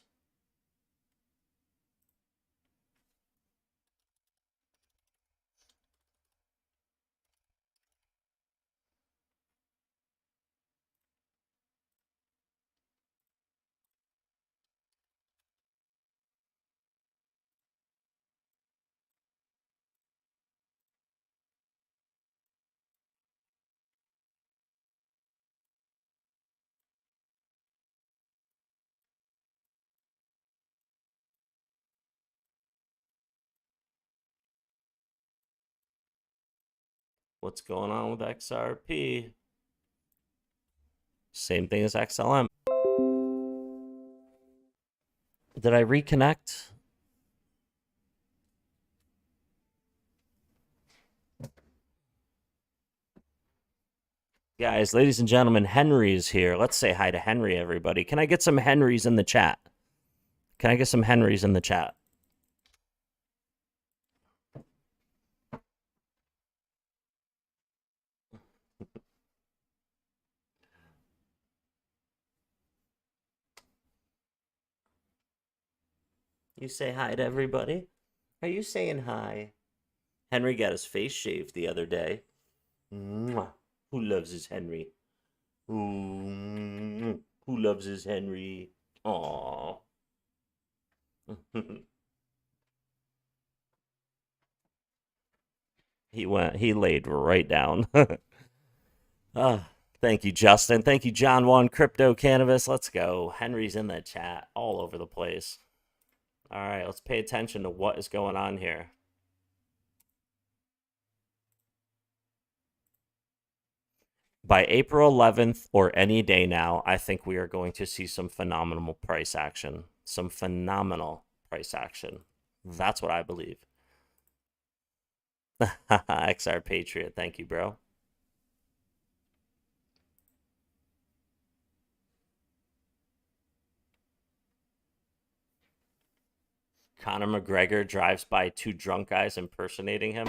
What's going on with XRP? Same thing as XLM. Did I reconnect? Guys, ladies and gentlemen, Henry is here. Let's say hi to Henry, everybody. Can I get some Henrys in the chat? Can I get some Henrys in the chat? You say hi to everybody? Are you saying hi? Henry got his face shaved the other day. Mwah. Who loves his Henry? Ooh, who loves his Henry? Aww. He laid right down. Thank you, Justin. Thank you, John 1, Crypto Cannabis. Let's go. Henry's in the chat all over the place. All right, let's pay attention to what is going on here. By April 11th or any day now, I think we are going to see some phenomenal price action. Some phenomenal price action. That's what I believe. XR Patriot, thank you, bro. Conor McGregor drives by two drunk guys impersonating him.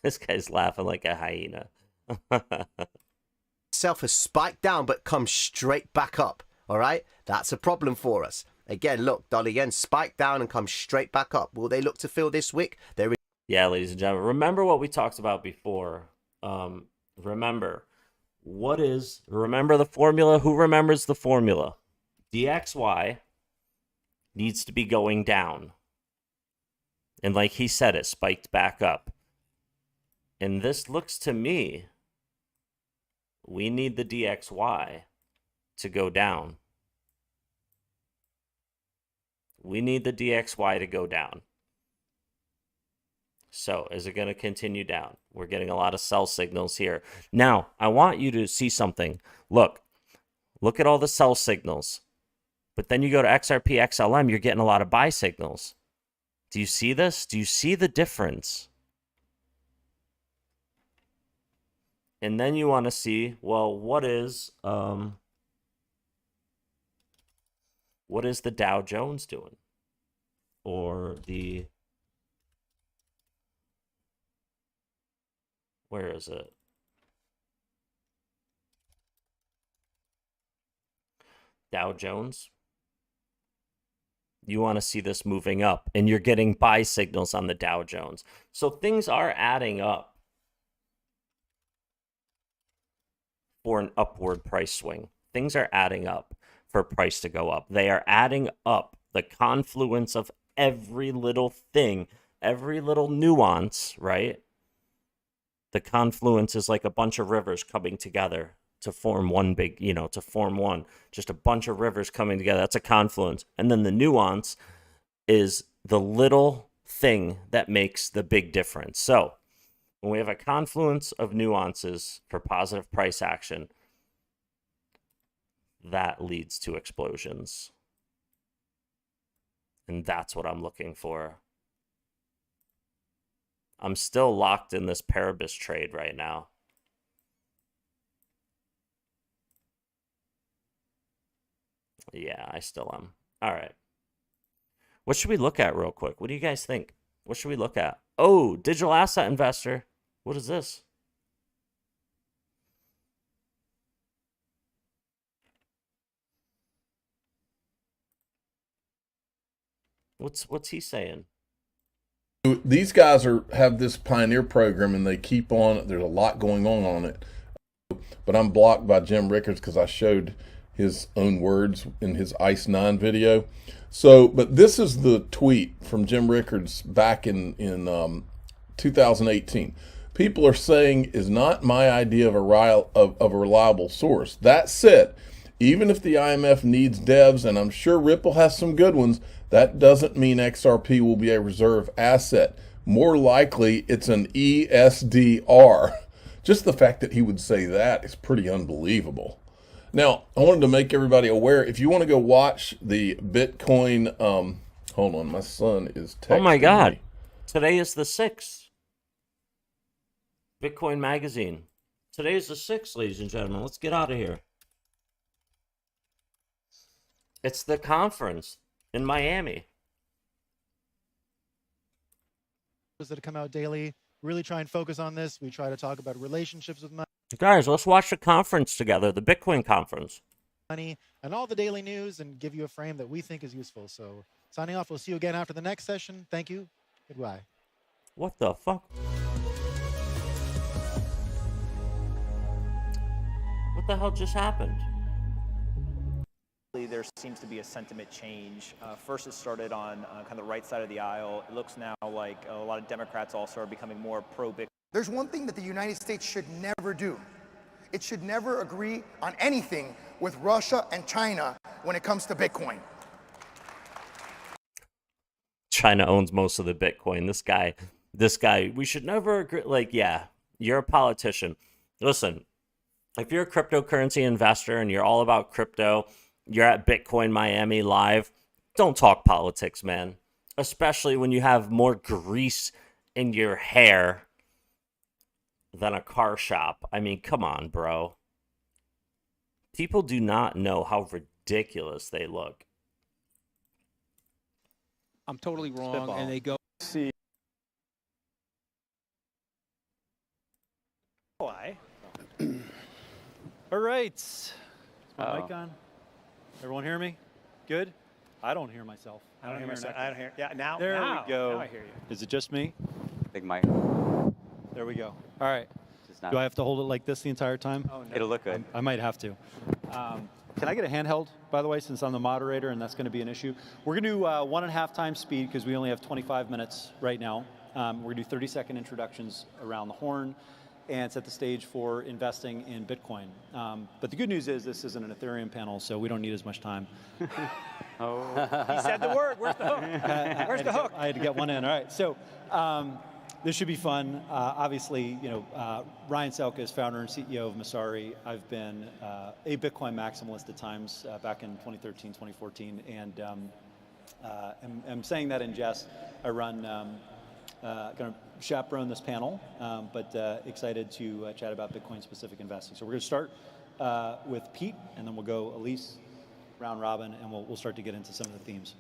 This guy's laughing like a hyena. Itself has spiked down but come straight back up. All right, that's a problem for us. Again, look, dolly yen spiked down and come straight back up. Will they look to fill this wick? Yeah, ladies and gentlemen, remember what we talked about before. Remember the formula? Who remembers the formula? DXY needs to be going down. And like he said, it spiked back up. And this looks to me, we need the DXY to go down. We need the DXY to go down. So is it going to continue down? We're getting a lot of sell signals here. Now, I want you to see something. Look at all the sell signals. But then you go to XRP, XLM, you're getting a lot of buy signals. Do you see this? Do you see the difference? And then you want to see, well, what is the Dow Jones doing? Or the, where is it? Dow Jones. You want to see this moving up, and you're getting buy signals on the Dow Jones. So things are adding up for an upward price swing. Things are adding up for price to go up. They are adding up. The confluence of every little thing, every little nuance, right? The confluence is like a bunch of rivers coming together to form one big, to form one. Just a bunch of rivers coming together. That's a confluence. And then the nuance is the little thing that makes the big difference. So when we have a confluence of nuances for positive price action, that leads to explosions. And that's what I'm looking for. I'm still locked in this Paribus trade right now. Yeah, I still am. All right. What should we look at real quick? What do you guys think? What should we look at? Oh, digital asset investor. What is this? What's he saying? These guys have this Pioneer program, and they keep on. There's a lot going on it. But I'm blocked by Jim Rickards because I showed his own words in his ICE 9 video. So, but this is the tweet from Jim Rickards back in 2018. People are saying is not my idea of a reliable source. That said, even if the IMF needs devs, and I'm sure Ripple has some good ones, that doesn't mean XRP will be a reserve asset. More likely, it's an ESDR. Just the fact that he would say that is pretty unbelievable. Now, I wanted to make everybody aware, if you want to go watch the Bitcoin, hold on, my son is texting. Oh my God. me. Today is the 6th. Bitcoin Magazine. Today is the 6th, ladies and gentlemen. Let's get out of here. It's the conference in Miami. That come out daily. Really try and focus on this. We try to talk about relationships with Guys, let's watch the conference together, the Bitcoin conference. money and all the daily news and give you a frame that we think is useful. So signing off. We'll see you again after the next session. Thank you. Goodbye. What the fuck? What the hell just happened? There seems to be a sentiment change. First, it started on kind of the right side of the aisle. It looks now like a lot of Democrats also are becoming more pro-Bitcoin. There's one thing that the United States should never do. It should never agree on anything with Russia and China when it comes to Bitcoin. China owns most of the Bitcoin. This guy, we should never agree. Like, yeah, you're a politician. Listen, if you're a cryptocurrency investor and you're all about crypto, you're at Bitcoin Miami live, don't talk politics, man. Especially when you have more grease in your hair than a car shop. I mean, come on, bro. People do not know how ridiculous they look. I'm totally wrong, Spitball. and they go see. Why? All right. Is my mic on? Everyone hear me? Good? I don't hear myself. I don't hear myself. I don't hear. Yeah, now. There now, we go. Now I hear you. Is it just me? Big mic. There we go. All right. Just not- Do I have to hold it like this the entire time? Oh, no. It'll look good. I might have to. Can I get a handheld, by the way, since I'm the moderator and that's going to be an issue? We're going to do 1.5 times speed because we only have 25 minutes right now. We're going to do 30-second introductions around the horn. and set the stage for investing in Bitcoin. But the good news is this isn't an Ethereum panel, so we don't need as much time. Oh. He said the word. Where's the hook? Where's the hook? I had to get one in. All right. So this should be fun. Obviously, Ryan Selka is founder and CEO of Masari. I've been a Bitcoin maximalist at times back in 2013, 2014, and I'm saying that in jest. I run, going to chaperone this panel, but excited to chat about Bitcoin-specific investing. So we're going to start with Pete, and then we'll go Elise, round robin, and we'll start to get into some of the themes.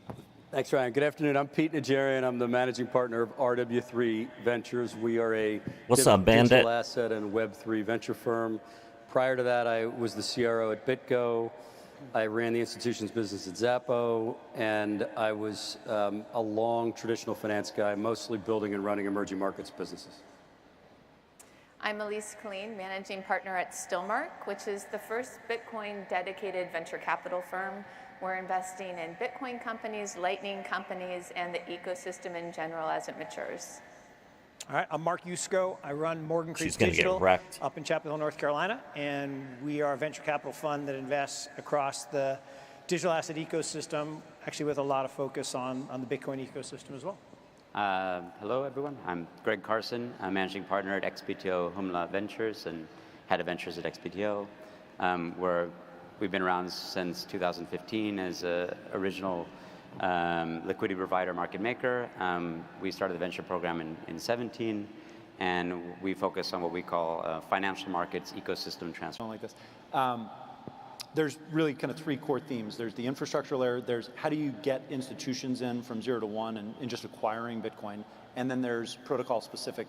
Thanks, Ryan. Good afternoon. I'm Pete Najarian. I'm the managing partner of RW3 Ventures. We are a digital asset and Web3 venture firm. Prior to that, I was the CRO at BitGo. I ran the institutions business at Zappo, and I was a long traditional finance guy, mostly building and running emerging markets businesses. I'm Elise Colleen, managing partner at Stillmark, which is the first Bitcoin dedicated venture capital firm. We're investing in Bitcoin companies, Lightning companies, and the ecosystem in general as it matures. All right, I'm Mark Yusko. I run Morgan Creek She's gonna Digital get wrecked. up in Chapel Hill, North Carolina, and we are a venture capital fund that invests across the digital asset ecosystem, actually with a lot of focus on the Bitcoin ecosystem as well. Hello, everyone. I'm Greg Carson. I'm managing partner at XPTO Humla Ventures and head of ventures at XPTO. We've been around since 2015 as an original liquidity provider, market maker. We started the venture program in 17, and we focus on what we call financial markets ecosystem transformation. Like this. There's really kind of three core themes. There's the infrastructure layer. There's how do you get institutions in from 0 to 1 and just acquiring Bitcoin. And then there's protocol-specific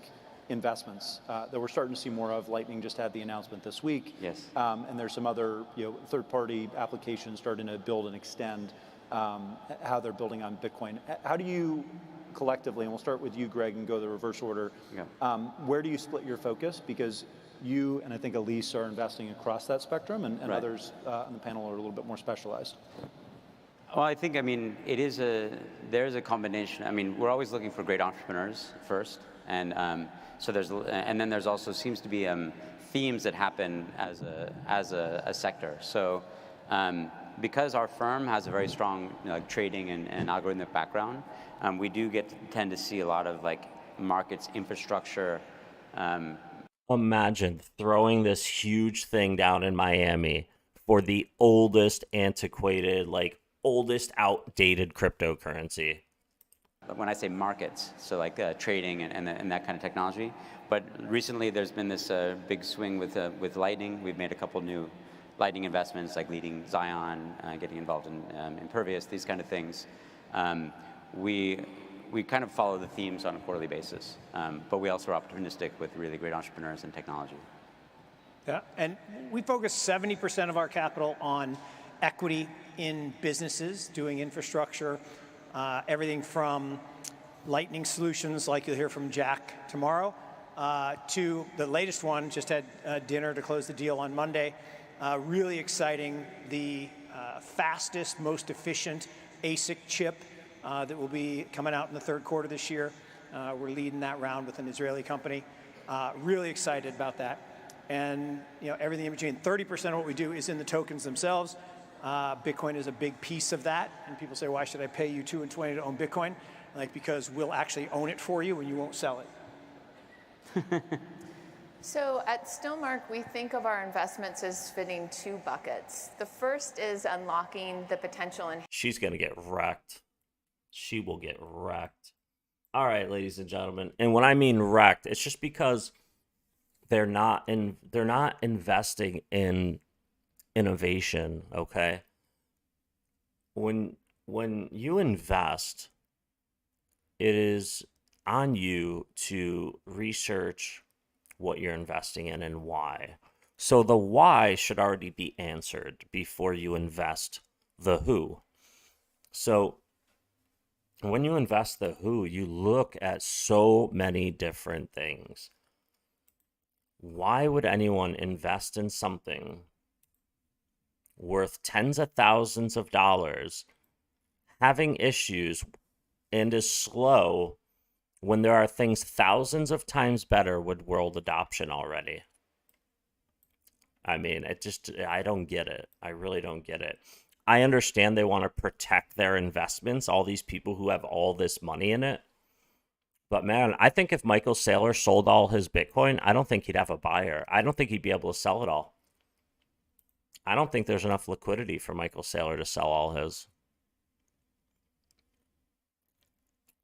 investments that we're starting to see more of. Lightning just had the announcement this week. Yes. And there's some other third-party applications starting to build and extend how they're building on Bitcoin. How do you collectively, and we'll start with you, Greg, and go the reverse order, where do you split your focus? Because you and I think Elise are investing across that spectrum, and Right. others on the panel are a little bit more specialized. Well, I think, there's a combination. We're always looking for great entrepreneurs first, and then there's also seems to be themes that happen as a sector. So because our firm has a very strong trading and algorithmic background, we do tend to see a lot of markets infrastructure. Imagine throwing this huge thing down in Miami for the oldest antiquated, oldest outdated cryptocurrency. When I say markets, so trading and that kind of technology. But recently there's been this big swing with Lightning. We've made a couple new Lightning investments, like leading Zion, getting involved in Impervious, these kind of things. We kind of follow the themes on a quarterly basis, but we also are opportunistic with really great entrepreneurs and technology. Yeah, and we focus 70% of our capital on equity in businesses, doing infrastructure, everything from Lightning solutions, like you'll hear from Jack tomorrow, to the latest one, just had dinner to close the deal on Monday. Really exciting, the fastest, most efficient ASIC chip that will be coming out in the third quarter this year. We're leading that round with an Israeli company. Really excited about that. And everything in between. 30% of what we do is in the tokens themselves. Bitcoin is a big piece of that. And people say, why should I pay you $2.20 to own Bitcoin? Because we'll actually own it for you and you won't sell it. So at Stillmark, we think of our investments as fitting two buckets. The first is unlocking the potential in. She's going to get wrecked. She will get wrecked. All right, ladies and gentlemen. And when I mean wrecked, it's just because they're not investing in innovation, okay? When you invest, it is on you to research what you're investing in and why. So the why should already be answered before you invest the who. So when you invest the who, you look at so many different things. Why would anyone invest in something worth tens of thousands of dollars, having issues, and is slow when there are things thousands of times better with world adoption already? I mean, I don't get it. I really don't get it. I understand they want to protect their investments, all these people who have all this money in it. But man, I think if Michael Saylor sold all his Bitcoin, I don't think he'd have a buyer. I don't think he'd be able to sell it all. I don't think there's enough liquidity for Michael Saylor to sell all his.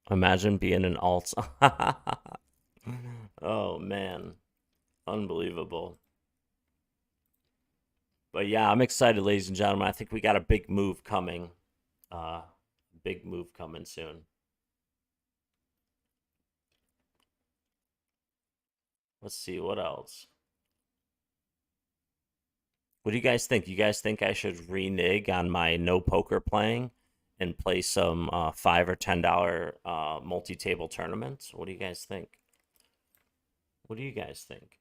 Imagine being an alt. Oh, man. Unbelievable. But yeah, I'm excited, ladies and gentlemen. I think we got a big move coming. Big move coming soon. Let's see, what else? What do you guys think? You guys think I should renege on my no poker playing and play some $5 or $10 multi-table tournaments? What do you guys think? What do you guys think?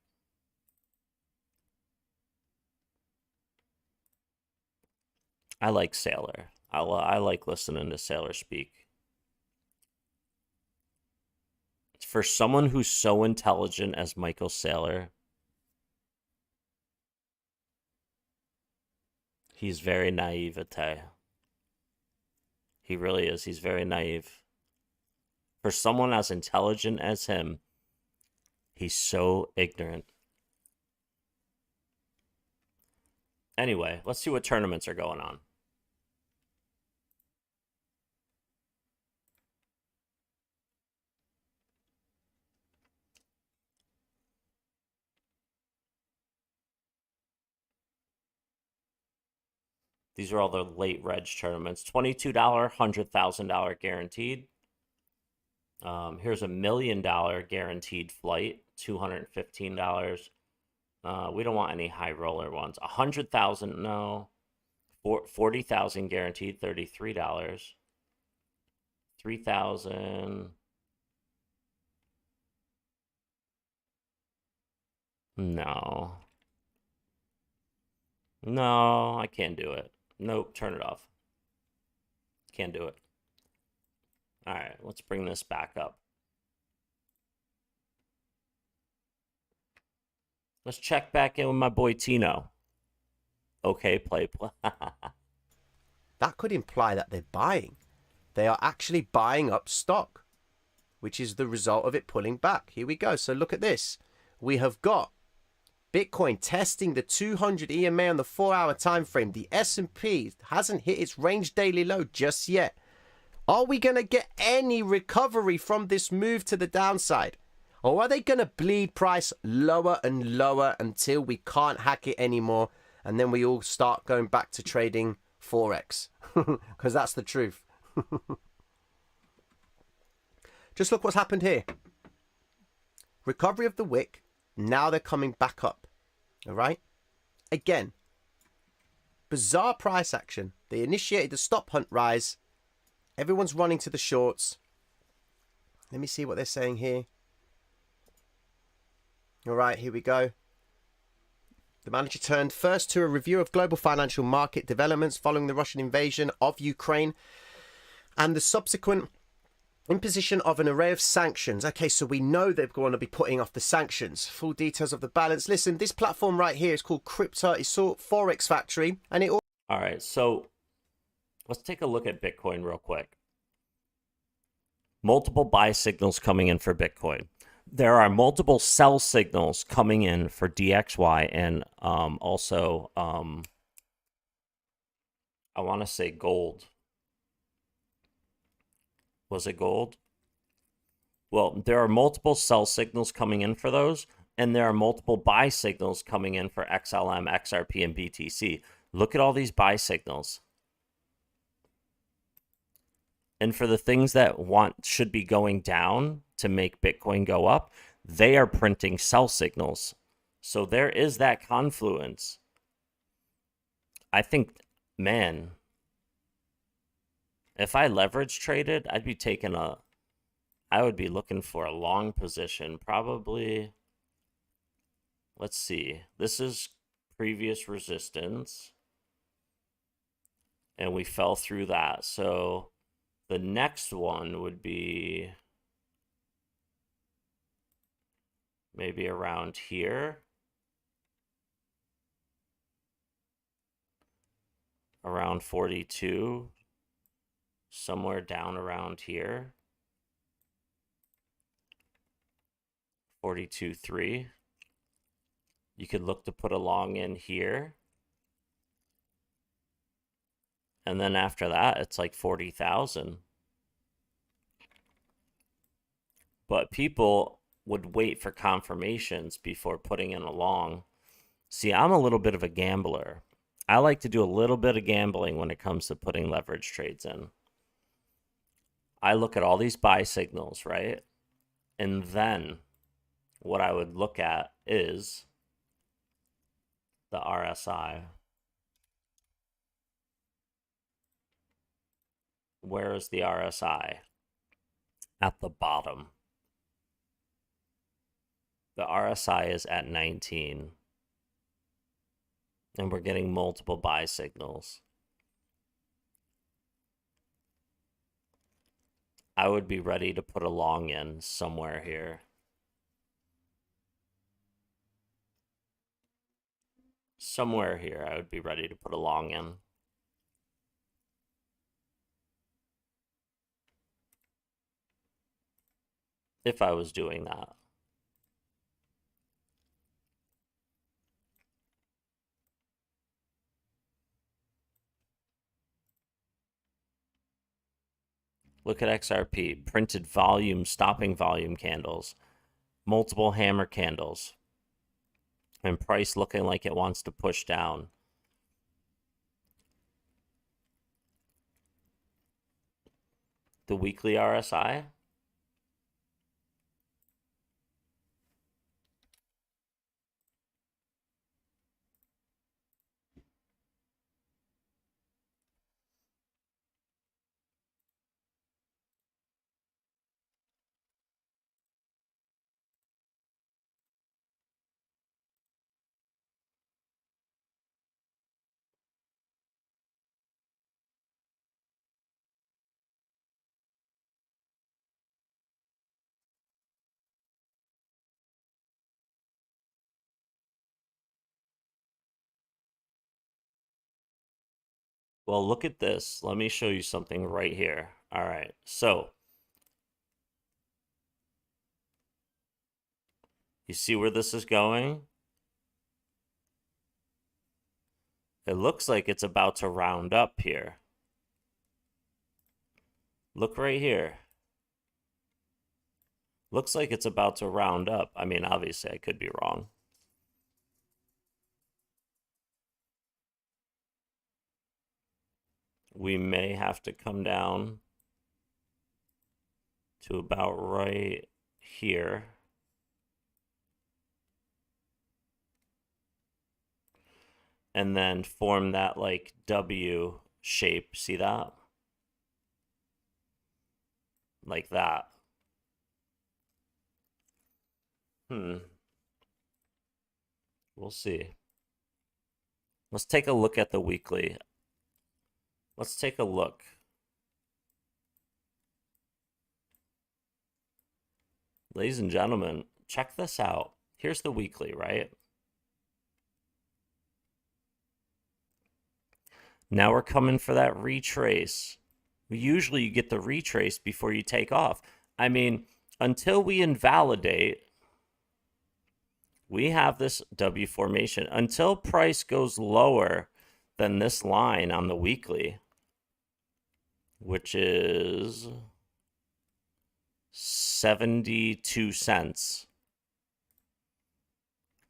I like Saylor. I like listening to Saylor speak. For someone who's so intelligent as Michael Saylor, he's very naivete. He really is. He's very naive. For someone as intelligent as him, he's so ignorant. Anyway, let's see what tournaments are going on. These are all the late reg tournaments. $22, $100,000 guaranteed. Here's $1 million guaranteed flight, $215. We don't want any high roller ones. 100,000, no. 40,000 guaranteed, $33. 3,000. No. No, I can't do it. Nope, turn it off. Can't do it. All right, let's bring this back up. Let's check back in with my boy Tino. Okay, play. That could imply that they're buying. They are actually buying up stock, which is the result of it pulling back. Here we go. So look at this. We have got Bitcoin testing the 200 EMA on the 4-hour time frame. The S&P hasn't hit its range daily low just yet. Are we going to get any recovery from this move to the downside? Or are they going to bleed price lower and lower until we can't hack it anymore, and then we all start going back to trading Forex? Because that's the truth. Just look what's happened here. Recovery of the wick. Now they're coming back up. All right. Again, bizarre price action. They initiated the stop hunt rise. Everyone's running to the shorts. Let me see what they're saying here. All right, here we go. The manager turned first to a review of global financial market developments following the Russian invasion of Ukraine and the subsequent imposition of an array of sanctions. Okay, so we know they're going to be putting off the sanctions. Full details of the balance. Listen, this platform right here is called Crypto. It's Forex Factory, and it all right, so let's take a look at Bitcoin real quick. Multiple buy signals coming in for Bitcoin. There are multiple sell signals coming in for DXY and also I want to say gold. Was it gold? Well, there are multiple sell signals coming in for those, and there are multiple buy signals coming in for XLM, XRP, and BTC. Look at all these buy signals. And for the things that should be going down to make Bitcoin go up, they are printing sell signals. So there is that confluence. I think, man, if I leverage traded, I would be looking for a long position. Probably, let's see. This is previous resistance. And we fell through that. So the next one would be maybe around here. Around 42. Somewhere down around here. 42.3. You could look to put a long in here. And then after that, it's like 40,000. But people would wait for confirmations before putting in a long. See, I'm a little bit of a gambler. I like to do a little bit of gambling when it comes to putting leverage trades in. I look at all these buy signals, right? And then what I would look at is the RSI. Where is the RSI? At the bottom. The RSI is at 19. And we're getting multiple buy signals. I would be ready to put a long in somewhere here. Somewhere here, I would be ready to put a long in. If I was doing that. Look at XRP, printed volume, stopping volume candles, multiple hammer candles, and price looking like it wants to push down. The weekly RSI. Well, look at this. Let me show you something right here. All right, so you see where this is going? It looks like it's about to round up here. Look right here. Looks like it's about to round up. I mean, obviously, I could be wrong. We may have to come down to about right here. And then form that like W shape. See that? Like that. We'll see. Let's take a look at the weekly. Let's take a look. Ladies and gentlemen, check this out. Here's the weekly, right? Now we're coming for that retrace. Usually you get the retrace before you take off. I mean, until we invalidate, we have this W formation. Until price goes lower than this line on the weekly, which is 72 cents.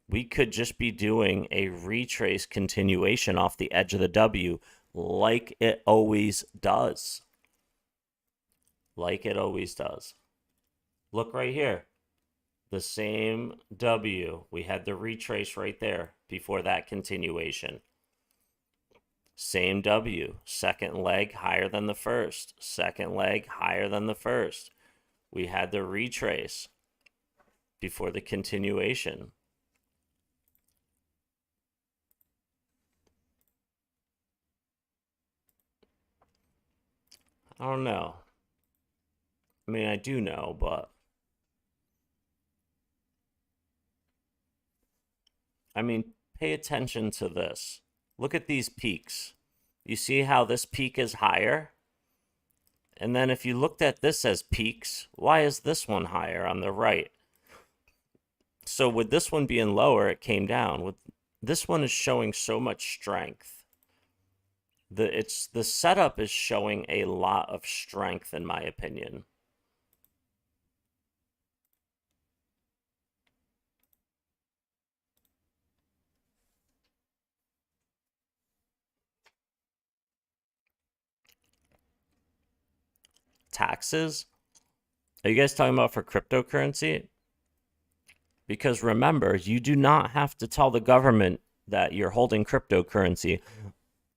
We could just be doing a retrace continuation off the edge of the W like it always does. Like it always does. Look right here. The same W. We had the retrace right there before that continuation. Same W. Second leg higher than the first. Second leg higher than the first. We had the retrace before the continuation. I don't know. I mean, I do know, but I mean, pay attention to this. Look at these peaks. You see how this peak is higher? And then if you looked at this as peaks, why is this one higher on the right? So with this one being lower, it came down. With this one is showing so much strength. The setup is showing a lot of strength, in my opinion. Taxes? Are you guys talking about for cryptocurrency? Because remember, you do not have to tell the government that you're holding cryptocurrency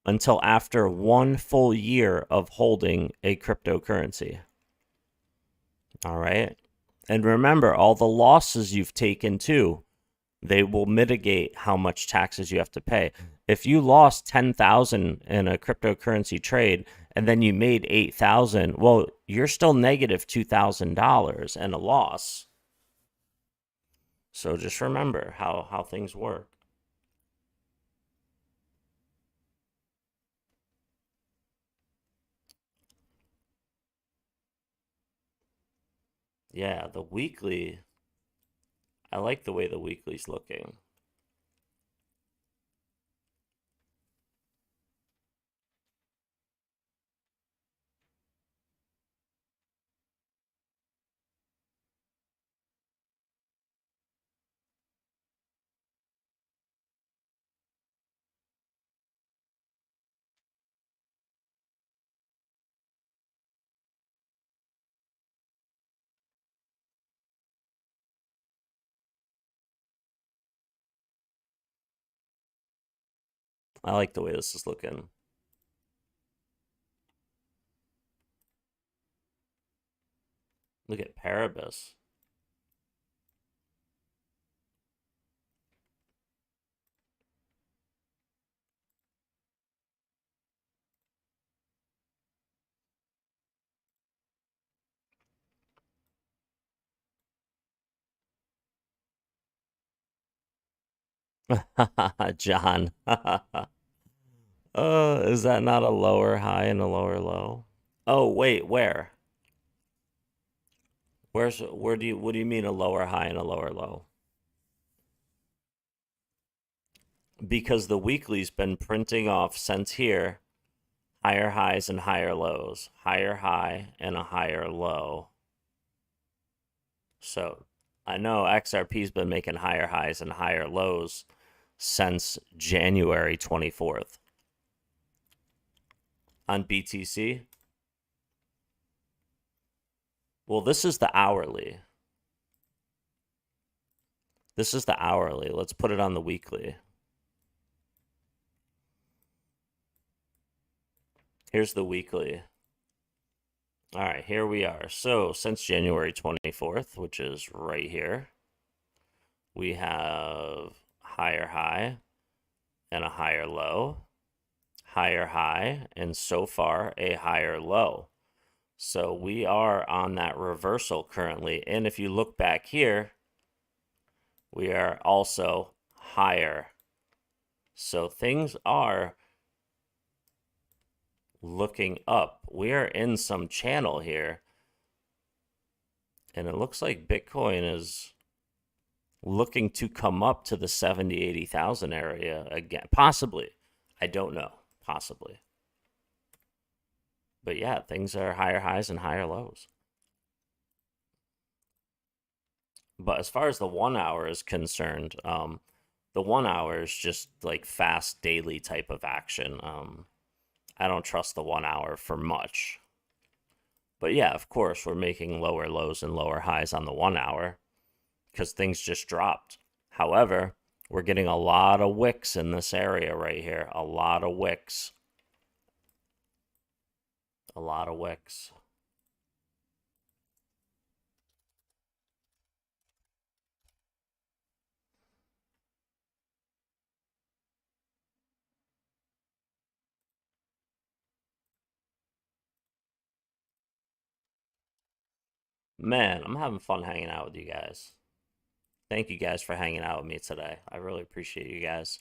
until after 1 full year of holding a cryptocurrency. All right. And remember, all the losses you've taken too, they will mitigate how much taxes you have to pay. If you lost 10,000 in a cryptocurrency trade and then you made 8,000, well, you're still negative $2,000 and a loss. So just remember how things work. Yeah, the weekly, I like the way the weekly's looking. I like the way this is looking. Look at Paribus. John. Is that not a lower high and a lower low? Oh, wait, where? What do you mean a lower high and a lower low? Because the weekly's been printing off since here higher highs and higher lows, higher high and a higher low. So I know XRP's been making higher highs and higher lows since January 24th. On BTC? Well, this is the hourly. This is the hourly. Let's put it on the weekly. Here's the weekly. All right, here we are. So since January 24th, which is right here, we have higher high and a higher low, higher high, and so far a higher low. So we are on that reversal currently. And if you look back here, we are also higher. So things are looking up. We are in some channel here. And it looks like Bitcoin is looking to come up to the 70, 80,000 area again. Possibly. I don't know. Possibly. But yeah, things are higher highs and higher lows. But as far as the 1 hour is concerned, the 1 hour is just like fast daily type of action. I don't trust the 1 hour for much. But yeah, of course, we're making lower lows and lower highs on the 1 hour because things just dropped. However, we're getting a lot of wicks in this area right here. A lot of wicks. A lot of wicks. Man, I'm having fun hanging out with you guys. Thank you guys for hanging out with me today. I really appreciate you guys.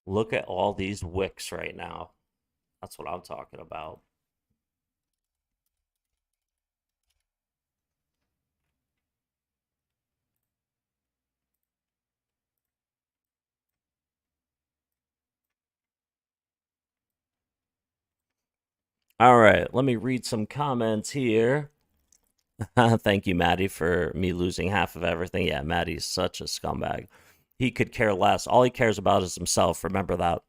Look at all these wicks right now. That's what I'm talking about. All right, let me read some comments here. Thank you, Maddie, for me losing half of everything. Yeah, Maddie's such a scumbag. He could care less. All he cares about is himself. Remember that.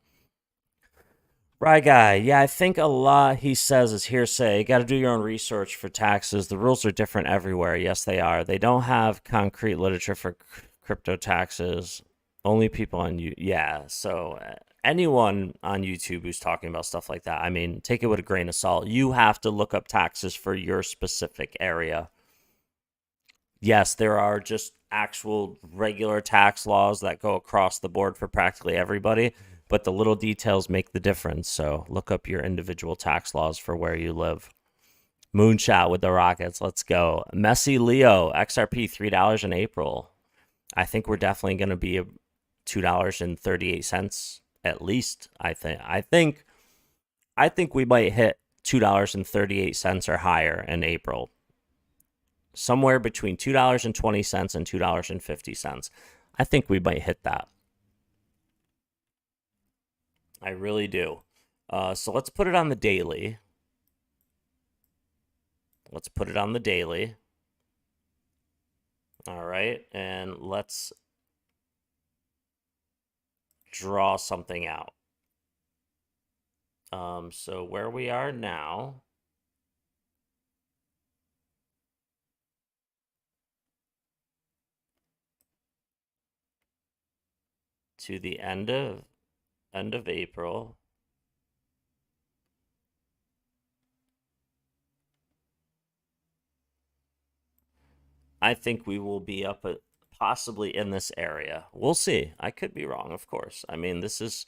Right, guy. Yeah, I think a lot he says is hearsay. You got to do your own research for taxes. The rules are different everywhere. Yes, they are. They don't have concrete literature for crypto taxes. Only people on you. Yeah, so anyone on YouTube who's talking about stuff like that, I mean, take it with a grain of salt. You have to look up taxes for your specific area. Yes, there are just actual regular tax laws that go across the board for practically everybody, but the little details make the difference. So look up your individual tax laws for where you live. Moonshot with the Rockets. Let's go. Messi Leo, XRP $3 in April. I think we're definitely going to be $2.38 at least. I think we might hit $2.38 or higher in April. Somewhere between $2.20 and $2.50. I think we might hit that. I really do. So let's put it on the daily. Let's put it on the daily. All right, and let's draw something out. So where we are now, to the end of April. I think we will be up at possibly in this area. We'll see. I could be wrong, of course. I mean, this is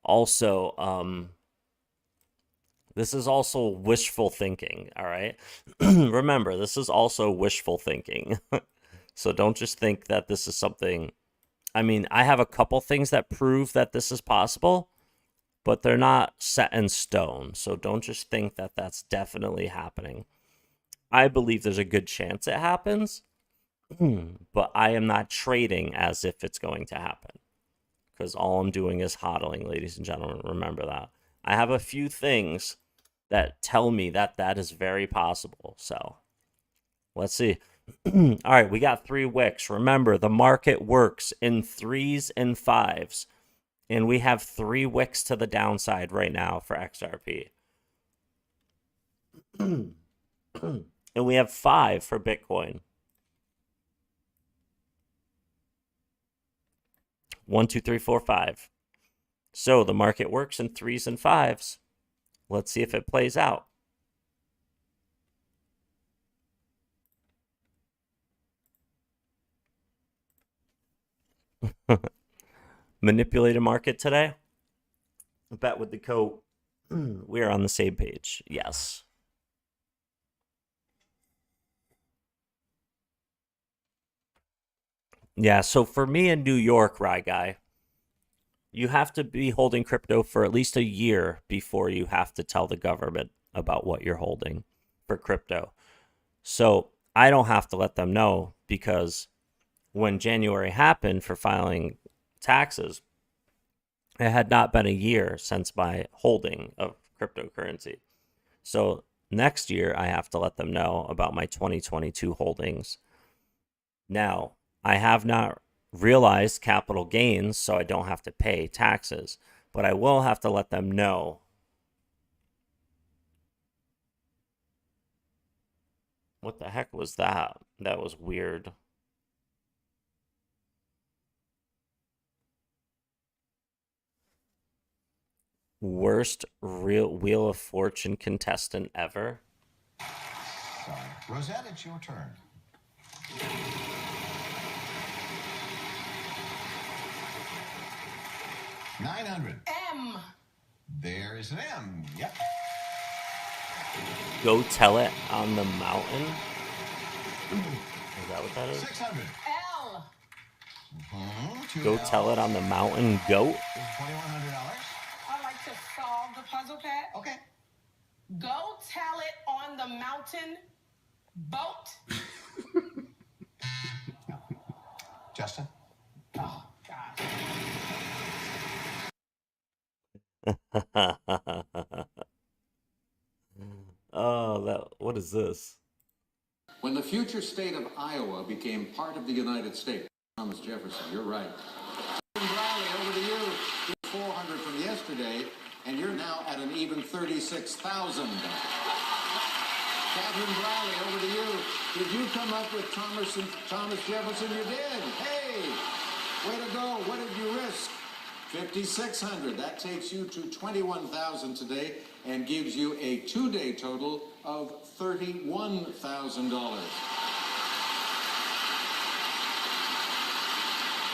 also wishful thinking, all right? Remember, this is also wishful thinking. So don't just think that this is something. I mean, I have a couple things that prove that this is possible, but they're not set in stone. So don't just think that that's definitely happening. I believe there's a good chance it happens, but I am not trading as if it's going to happen, because all I'm doing is hodling, ladies and gentlemen. Remember that. I have a few things that tell me that that is very possible. So let's see. All right, we got 3 wicks. Remember, the market works in 3s and 5s, and we have 3 wicks to the downside right now for XRP. And we have 5 for Bitcoin. 1, 2, 3, 4, 5. So the market works in 3s and 5s. Let's see if it plays out. Manipulated market today? Bet with the coat. We are on the same page. Yes. Yeah, so for me in New York, Rye Guy, you have to be holding crypto for at least a year before you have to tell the government about what you're holding for crypto. So I don't have to let them know, because when January happened for filing taxes, it had not been a year since my holding of cryptocurrency. So next year, I have to let them know about my 2022 holdings. Now, I have not realized capital gains, so I don't have to pay taxes, but I will have to let them know. What the heck was that? That was weird. worst real Wheel of Fortune contestant ever. Sorry. Rosette, it's your turn. $900. M. There is an M. Yep. Go tell it on the mountain. Is that what that is? 600. L. Go tell it on the mountain goat. $2,100. I like to solve the puzzle, Pat. Okay. Go tell it on the mountain boat. Justin? Oh, gosh. What is this? When the future state of Iowa became part of the United States, Thomas Jefferson, you're right. Riley, over to you. 400 from yesterday, and you're now at an even 36,000. Catherine Riley, over to you. Did you come up with Thomas Jefferson? You did. Hey, way to go. What did you risk? 5,600. That takes you to 21,000 today and gives you a two-day total of $31,000.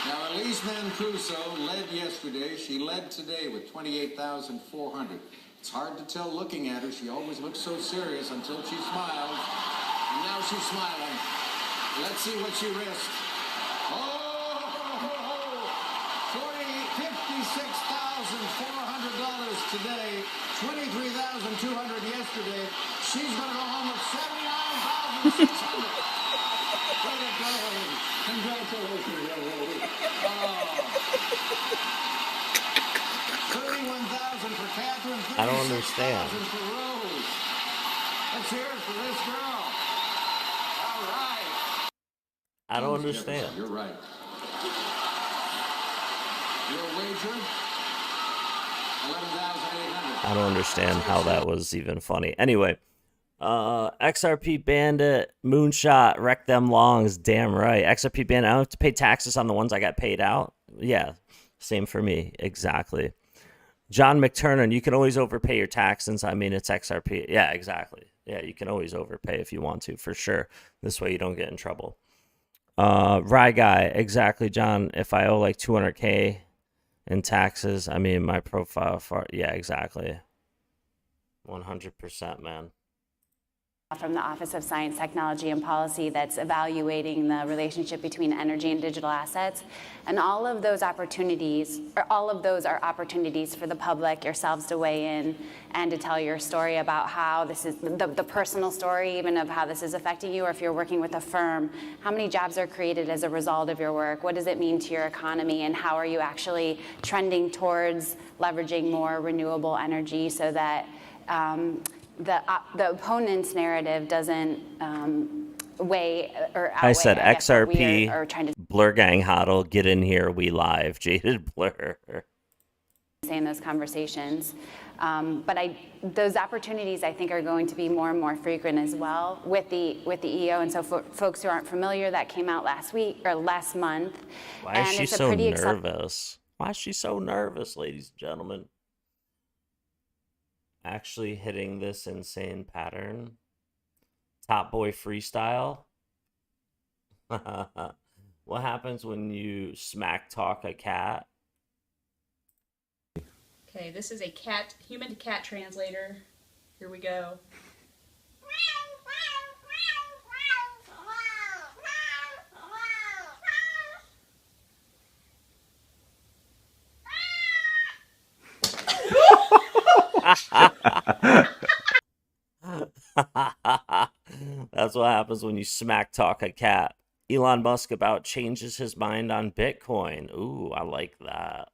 Now, Elise Mancuso led yesterday. She led today with 28,400. It's hard to tell looking at her. She always looks so serious until she smiles. And now she's smiling. Let's see what she risked. $56,400 today, $23,200 yesterday. She's going to go home with $79,600. Way to go. Congratulations, young lady. $31,000 for Catherine. I don't understand. $36,000 for Rose. Let's hear it for this girl. All right. I don't understand. You're right. Your wager, 11,800. I don't understand how that was even funny. Anyway, XRP Bandit, Moonshot, Wreck Them Longs. Damn right. XRP Bandit, I don't have to pay taxes on the ones I got paid out. Yeah, same for me. Exactly. John McTurnan, you can always overpay your taxes. I mean, it's XRP. Yeah, exactly. Yeah, you can always overpay if you want to, for sure. This way you don't get in trouble. Rye Guy, exactly, John. If I owe like 200K in taxes, I mean, my profile for, yeah, exactly. 100%, man. From the Office of Science, Technology, and Policy that's evaluating the relationship between energy and digital assets. And all of those opportunities, or all of those are opportunities for the public, yourselves, to weigh in and to tell your story about how this is, the personal story even of how this is affecting you, or if you're working with a firm, how many jobs are created as a result of your work? What does it mean to your economy? And how are you actually trending towards leveraging more renewable energy so that the opponent's narrative doesn't weigh or outweigh. I said XRP, are trying to Blur Gang Hodl, get in here, we live, Jaded Blur. say in those conversations. But those opportunities, I think, are going to be more and more frequent as well with the EO. And so for folks who aren't familiar, that came out last week or last month. Why is she so nervous? Why is she so nervous, ladies and gentlemen? Actually hitting this insane pattern. Top Boy Freestyle. What happens when you smack talk a cat? Okay, this is a human to cat translator. Here we go. That's what happens when you smack talk a cat. Elon Musk about changes his mind on Bitcoin. Ooh, I like that.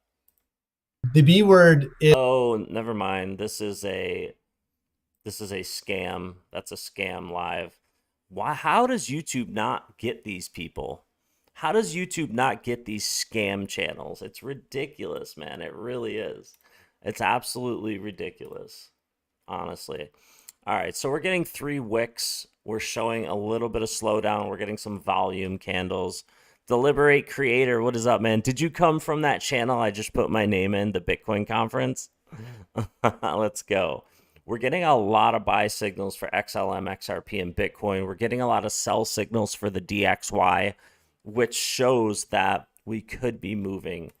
The B word is... Oh, never mind. This is a scam. That's a scam live. Why? How does YouTube not get these people? How does YouTube not get these scam channels? It's ridiculous, man. It really is. It's absolutely ridiculous, honestly. All right, so we're getting 3 wicks. We're showing a little bit of slowdown. We're getting some volume candles. Deliberate Creator, what is up, man? Did you come from that channel I just put my name in, the Bitcoin conference? Let's go. We're getting a lot of buy signals for XLM, XRP, and Bitcoin. We're getting a lot of sell signals for the DXY, which shows that we could be moving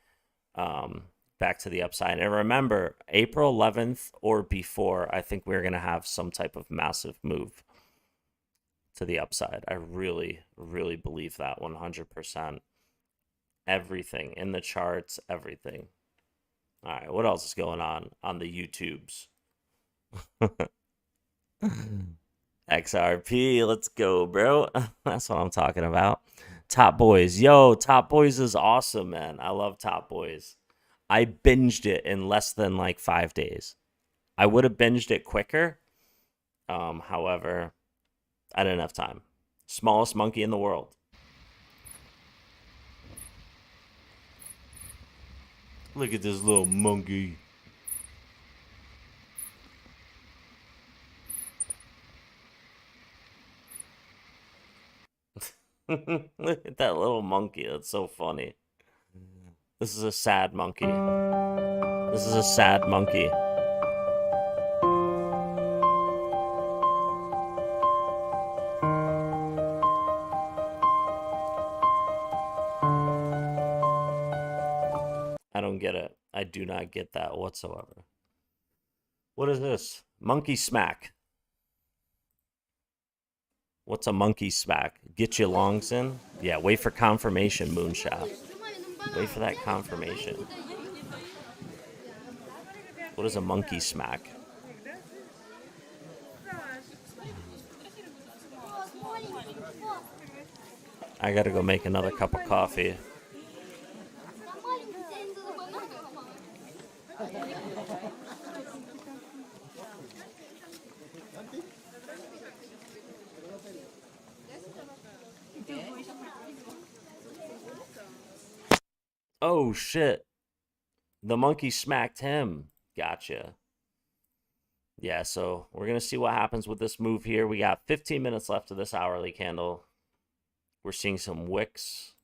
back to the upside. And remember, April 11th or before, I think we're going to have some type of massive move to the upside. I really, really believe that 100%. Everything in the charts, everything. All right, what else is going on the YouTubes? XRP, let's go, bro. That's what I'm talking about. Top Boys. Yo, Top Boys is awesome, man. I love Top Boys. I binged it in less than like 5 days. I would have binged it quicker. However, I didn't have time. Smallest monkey in the world. Look at this little monkey. Look at that little monkey. That's so funny. This is a sad monkey. This is a sad monkey. I don't get it. I do not get that whatsoever. What is this? Monkey smack. What's a monkey smack? Get your longs in? Yeah, wait for confirmation, Moonshot. Wait for that confirmation. What is a monkey smack? I gotta go make another cup of coffee. Oh, shit. The monkey smacked him. Gotcha. Yeah, so we're going to see what happens with this move here. We got 15 minutes left of this hourly candle. We're seeing some wicks.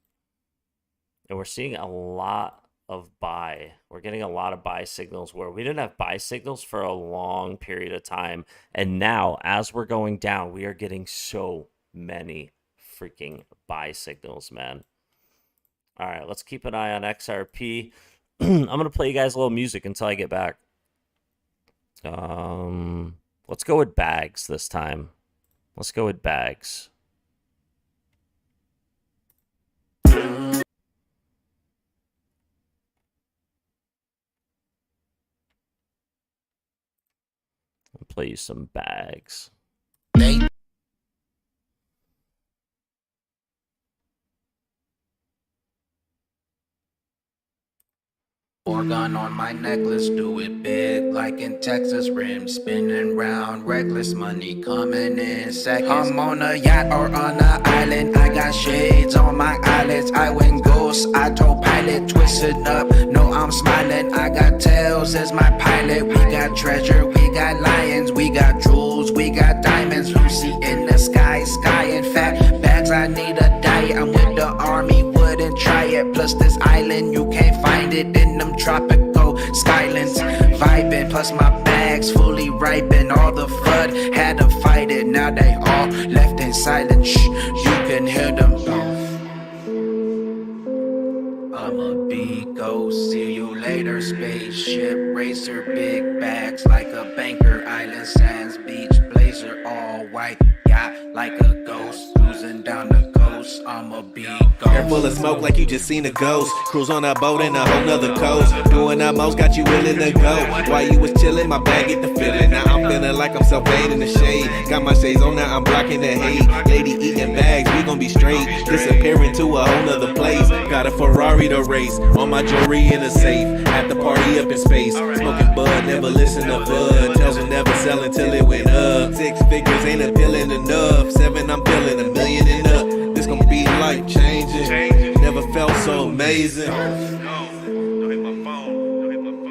And we're seeing a lot of buy. We're getting a lot of buy signals where we didn't have buy signals for a long period of time. And now, as we're going down, we are getting so many freaking buy signals, man. All right, let's keep an eye on XRP. I'm going to play you guys a little music until I get back. Let's go with bags this time. Let's go with bags. I'll play you some bags. Organ on my necklace, do it big like in Texas. Rims spinning round, reckless money coming in seconds. I'm on a yacht or on an island. I got shades on my eyelids. I went ghost, I told pilot, twisted up. No, I'm smiling. I got tails as my pilot. We got treasure, we got lions, we got jewels, we got diamonds. Lucy in the sky, sky and fat bags. I need a diet. I'm with the army, wouldn't try it. Plus this island, you can't find it in them tropical skylands. Vibing, plus my bags fully ripen. All the FUD had to fight it. Now they all left in silence. Shh, you can hear them. I'm a big ghost. See you later, spaceship racer. Big bags like a banker. Island sands, beach blazer, all white. Yacht like a ghost, cruising down the coast. I'm a big ghost. Hair full of smoke like you just seen a ghost. Cruise on a boat in a whole nother coast. Doing the most, got you willing to go. While you was chillin', my bag get the feeling. Now I'm feeling like I'm self-made in the shade. Got my shades on, now I'm blocking the hate. Lady eating bags, we gon' be straight. Disappearing to a whole nother place. Got a Ferrari to race. All my jewelry in a safe. At the party up in space. Smoking bud, never listen to bud. Tells will never sell until it went up. 6 figures ain't appealing enough. 7 I'm feeling, $1 million and up. This gon' be life changing. Never felt so amazing.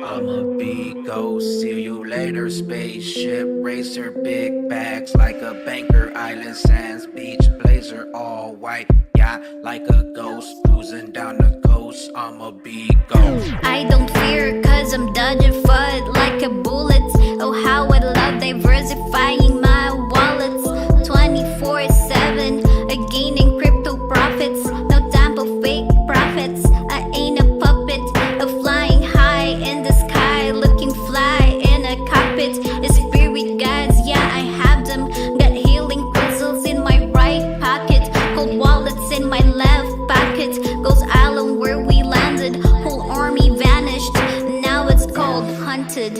I'm a big ghost, see you later, spaceship racer, big bags like a banker, island sands, beach blazer, all white, yacht like a ghost, cruising down the coast, I'm a big ghost. I don't fear cause I'm dodging FUD like my left pocket. Ghost Island where we landed. Whole army vanished. Now it's called Hunted.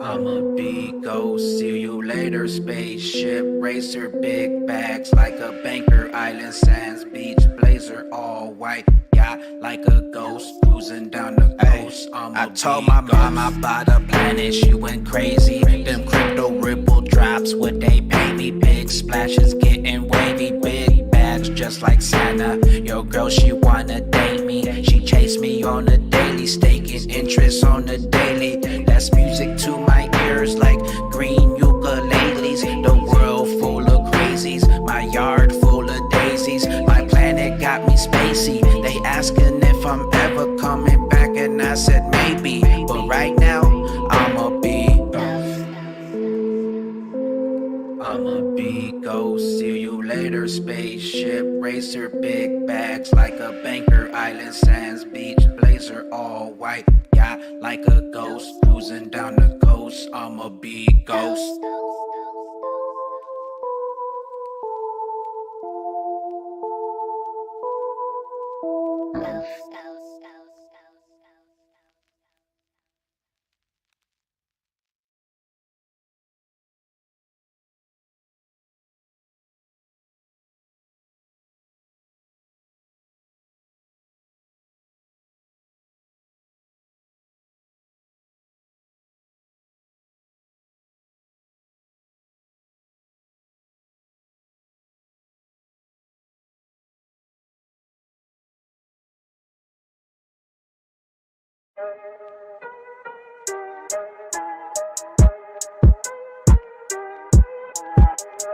I'm a big ghost, see you later. Spaceship racer, big bags like a banker. Island sands, beach blazer, all white. Yacht like a ghost, cruising down the coast. I told my mom about the planet, she went crazy. Them crypto ripple drops, would they pay me? Big splashes, getting wavy, big bags just like Santa. Yo girl, she wanna date me. She chased me on the daily, staking interest on the daily. That's music to my ears like green ukuleles. The world full of crazies, my yard full of daisies. My planet got me spacey. They asking if I'm ever coming back, and I said maybe. But right now, I'ma be ghost. See you later, spaceship racer, big bags like a banker. Island sands, beach blazer, all white. Yacht like a ghost, cruising down the coast. I'ma be ghost.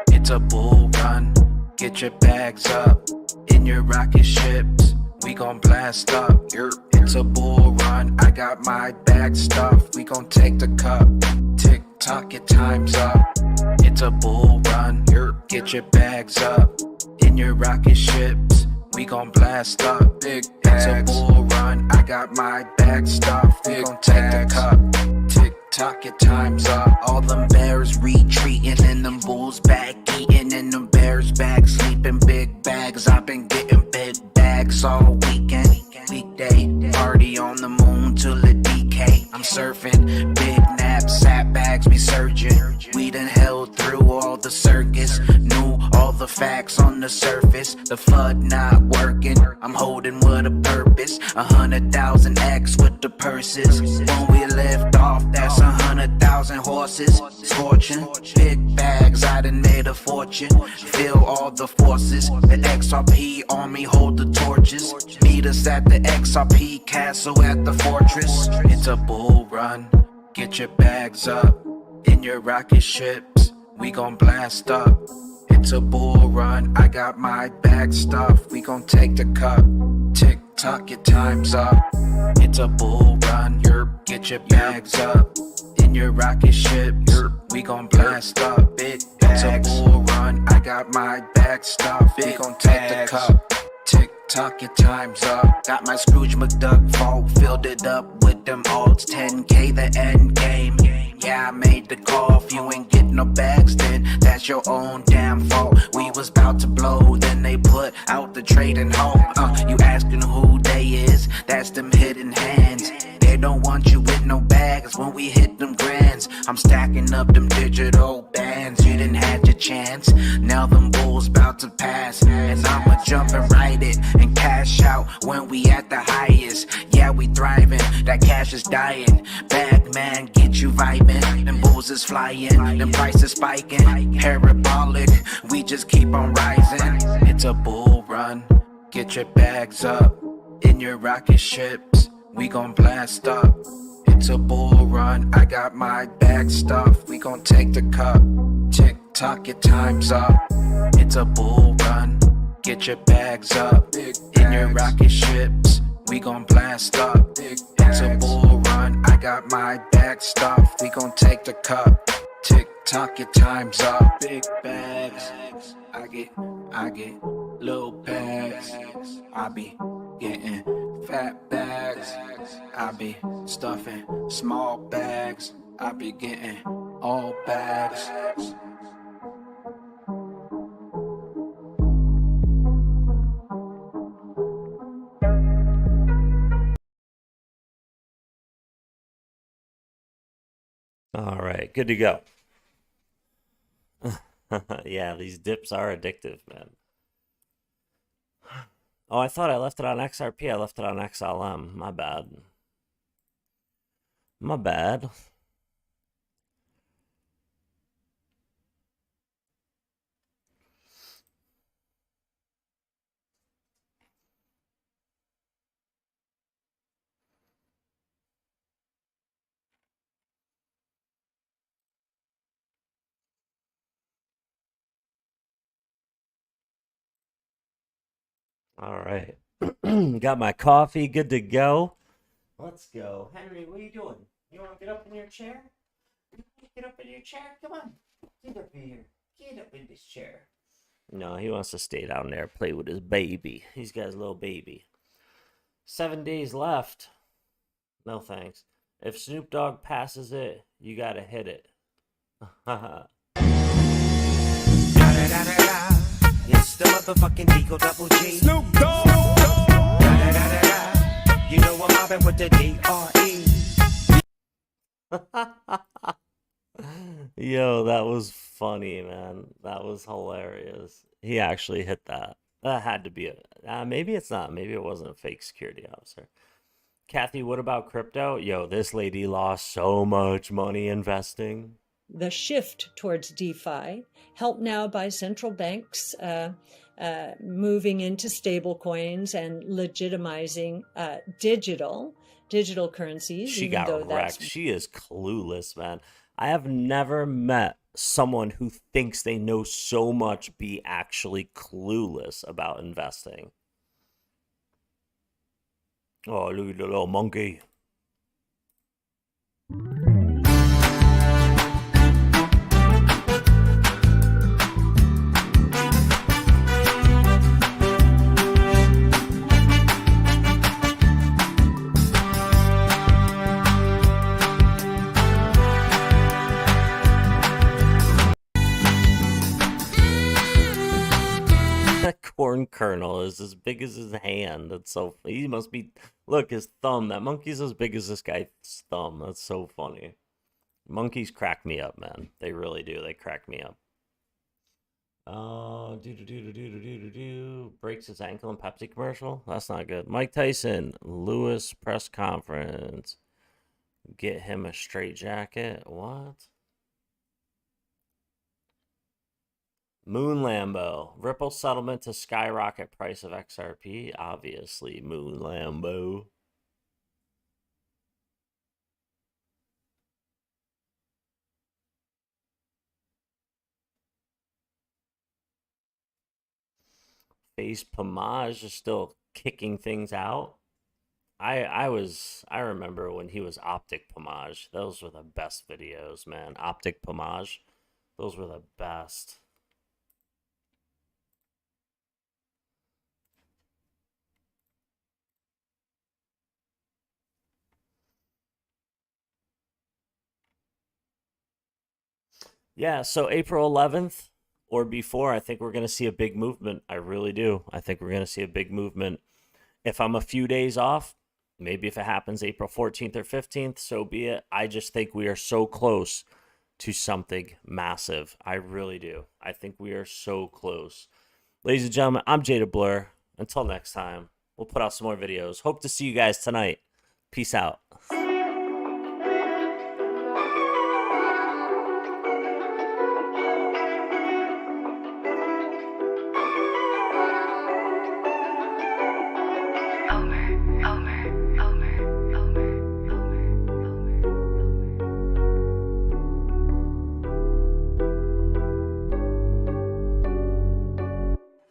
It's a bull run, get your bags up. In your rocket ships, we gon' blast up. It's a bull run, I got my bag stuffed. We gon' take the cup, tick tock, your time's up. It's a bull run, get your bags up. In your rocket ships, we gon' blast up. Big bags. It's a bull run, I got my bag stuffed. We gon' take the cup, tick tock, your time's up. All them bears retreating and them bulls back eating, and them bears back sleeping. Big bags, I've been getting big bags all weekend. Weekday, party on the moon till it decay. I'm surfing, big naps, sat bags, we surging. We done held through all the circus, knew all the facts on the surface. The FUD not working, I'm holding with a purpose. 100,000 X with the purses. When we lift off, that's 100,000 horses. Scorching, big bags, I done made a fortune. Feel all the forces, the XRP army hold the torches. Meet us at the XRP castle at the fortress. It's a bull run, get your bags up. In your rocket ships, we gon' blast up. It's a bull run, I got my bag stuffed. We gon' take the cup, tick tock, your time's up. It's a bull run, get your bags up. In your rocket ships, we gon' blast up. Big bags. It's a bull run, I got my bag stuffed. We gon' take the cup, tick tock, your time's up. Got my Scrooge McDuck vault, filled it up with them alts. 10K the end game. Yeah, I made the call. If you ain't getting no bags, then that's your own damn fault. We was about to blow, then they put out the trading halt. You asking who they is? That's them hidden hands. They don't want you with no bags when we hit them grands. I'm stacking up them digital bands. You didn't have your chance. Now them bulls about to pass, and I'ma jump and ride it and cash out when we at the highest. Yeah, we thriving. That cash is dying. Bag man, get you vibing. Them bulls is flying. Them prices spiking. Parabolic. We just keep on rising. It's a bull run. Get your bags up. In your rocket ships, we gon' blast up. It's a bull run, I got my bag stuffed. We gon' take the cup, tick tock, your time's up. It's a bull run, get your bags up. In your rocket ships, we gon' blast up. It's a bull run, I got my bag stuffed. We gon' take the cup, tick tock, your time's up. Big bags, I get little bags. I be getting fat bags. I be stuffing small bags. I be getting all bags. good to go. Yeah, these dips are addictive, man. Oh, I thought I left it on XRP. I left it on XLM. My bad. My bad. All right. Got my coffee. Good to go. Let's go. Henry, what are you doing? You want to get up in your chair? Get up in your chair? Come on. Get up in here. Get up in this chair. No, he wants to stay down there, play with his baby. He's got his little baby. 7 days left. No thanks. If Snoop Dogg passes it, you gotta hit it. It's the motherfucking Eagle Double G. Snoop Dogg. You know I'm mobbing with the D.R.E. Yo, that was funny, man. That was hilarious. He actually hit that. That had to be a... maybe it's not. Maybe it wasn't a fake security officer. Kathy, what about crypto? Yo, this lady lost so much money investing. The shift towards DeFi, helped now by central banks moving into stable coins and legitimizing digital currencies. She got wrecked. She is clueless, man. I have never met someone who thinks they know so much be actually clueless about investing. Oh, look at the little monkey. That corn kernel is as big as his hand. That's so... He must be... Look, his thumb. That monkey's as big as this guy's thumb. That's so funny. Monkeys crack me up, man. They really do. They crack me up. Breaks his ankle in Pepsi commercial? That's not good. Mike Tyson, Lewis press conference. Get him a straight jacket. What? Moon Lambo. Ripple settlement to skyrocket price of XRP. Obviously, Moon Lambo. Face Pomage is still kicking things out. I remember when he was Optic Pomage. Those were the best videos, man. Optic Pomage. Those were the best. Yeah, so April 11th or before, I think we're going to see a big movement. I really do. I think we're going to see a big movement. If I'm a few days off, maybe if it happens April 14th or 15th, so be it. I just think we are so close to something massive. I really do. I think we are so close. Ladies and gentlemen, I'm Jada Blur. Until next time, we'll put out some more videos. Hope to see you guys tonight. Peace out.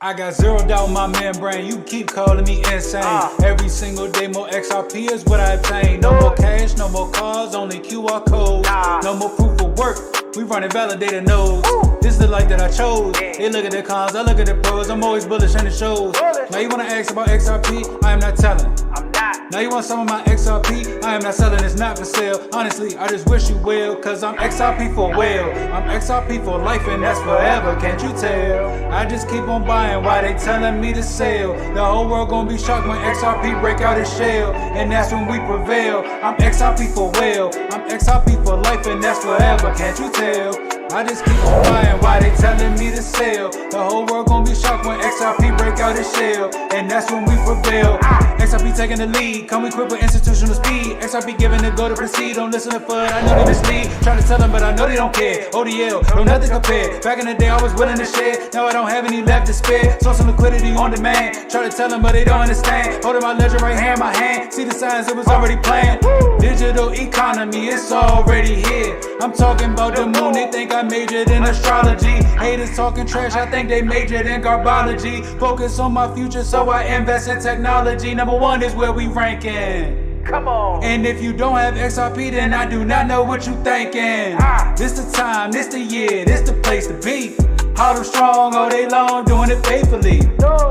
I got zeroed out my membrane, you keep calling me insane. Every single day more XRP is what I obtain. No more cash, no more cars, only QR codes. No more proof of work, we running validated nodes. This is the life that I chose. They look at the cons, I look at the pros. I'm always bullish and it shows. Now you wanna ask about XRP, I am not telling. I'm not. Now you want some of my XRP? I am not selling, it's not for sale. Honestly, I just wish you will, cause I'm XRP for well. I'm XRP for life and that's forever, can't you tell? I just keep on buying while they telling me to sell. The whole world gonna be shocked when XRP break out its shell, and that's when we prevail. I'm XRP for well. I'm XRP for life and that's forever, can't you tell? I just keep on buying while they telling me to sell. The whole world gonna be shocked when XRP break out its shell, and that's when we prevail. XRP taking the lead, come equipped with institutional speed. XRP giving the go to proceed, don't listen to FUD, I know they mislead. Try to tell them but I know they don't care. ODL, no nothing compared. Back in the day I was willing to share, now I don't have any left to spare. Saw some liquidity on demand, try to tell them but they don't understand. Holding my ledger right here in my hand, see the signs it was already planned. Digital economy, it's already here. I'm talking about the moon, they think I majored in astrology. Haters talking trash, I think they majored in garbology. Focus on my future, so I invest in technology. Number one is where we ranking. Come on. And if you don't have XRP, then I do not know what you thinking. This the time, this the year, this the place to be. Hard and strong all day long, doing it faithfully.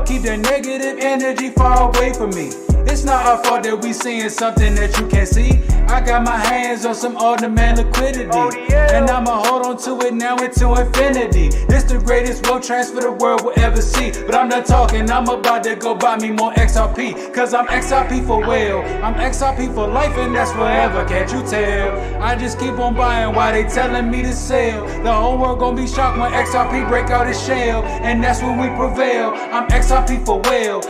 Keep that negative energy far away from me. It's not our fault that we seeing something that you can't see. I got my hands on some on-demand liquidity, and I'ma hold on to it now into infinity. This the greatest wealth transfer the world will ever see. But I'm done talking, I'm about to go buy me more XRP, cause I'm XRP for well. I'm XRP for life and that's forever, can't you tell? I just keep on buying while they telling me to sell. The whole world gonna be shocked when XRP break out its shell, and that's when we prevail. I'm XRP for well.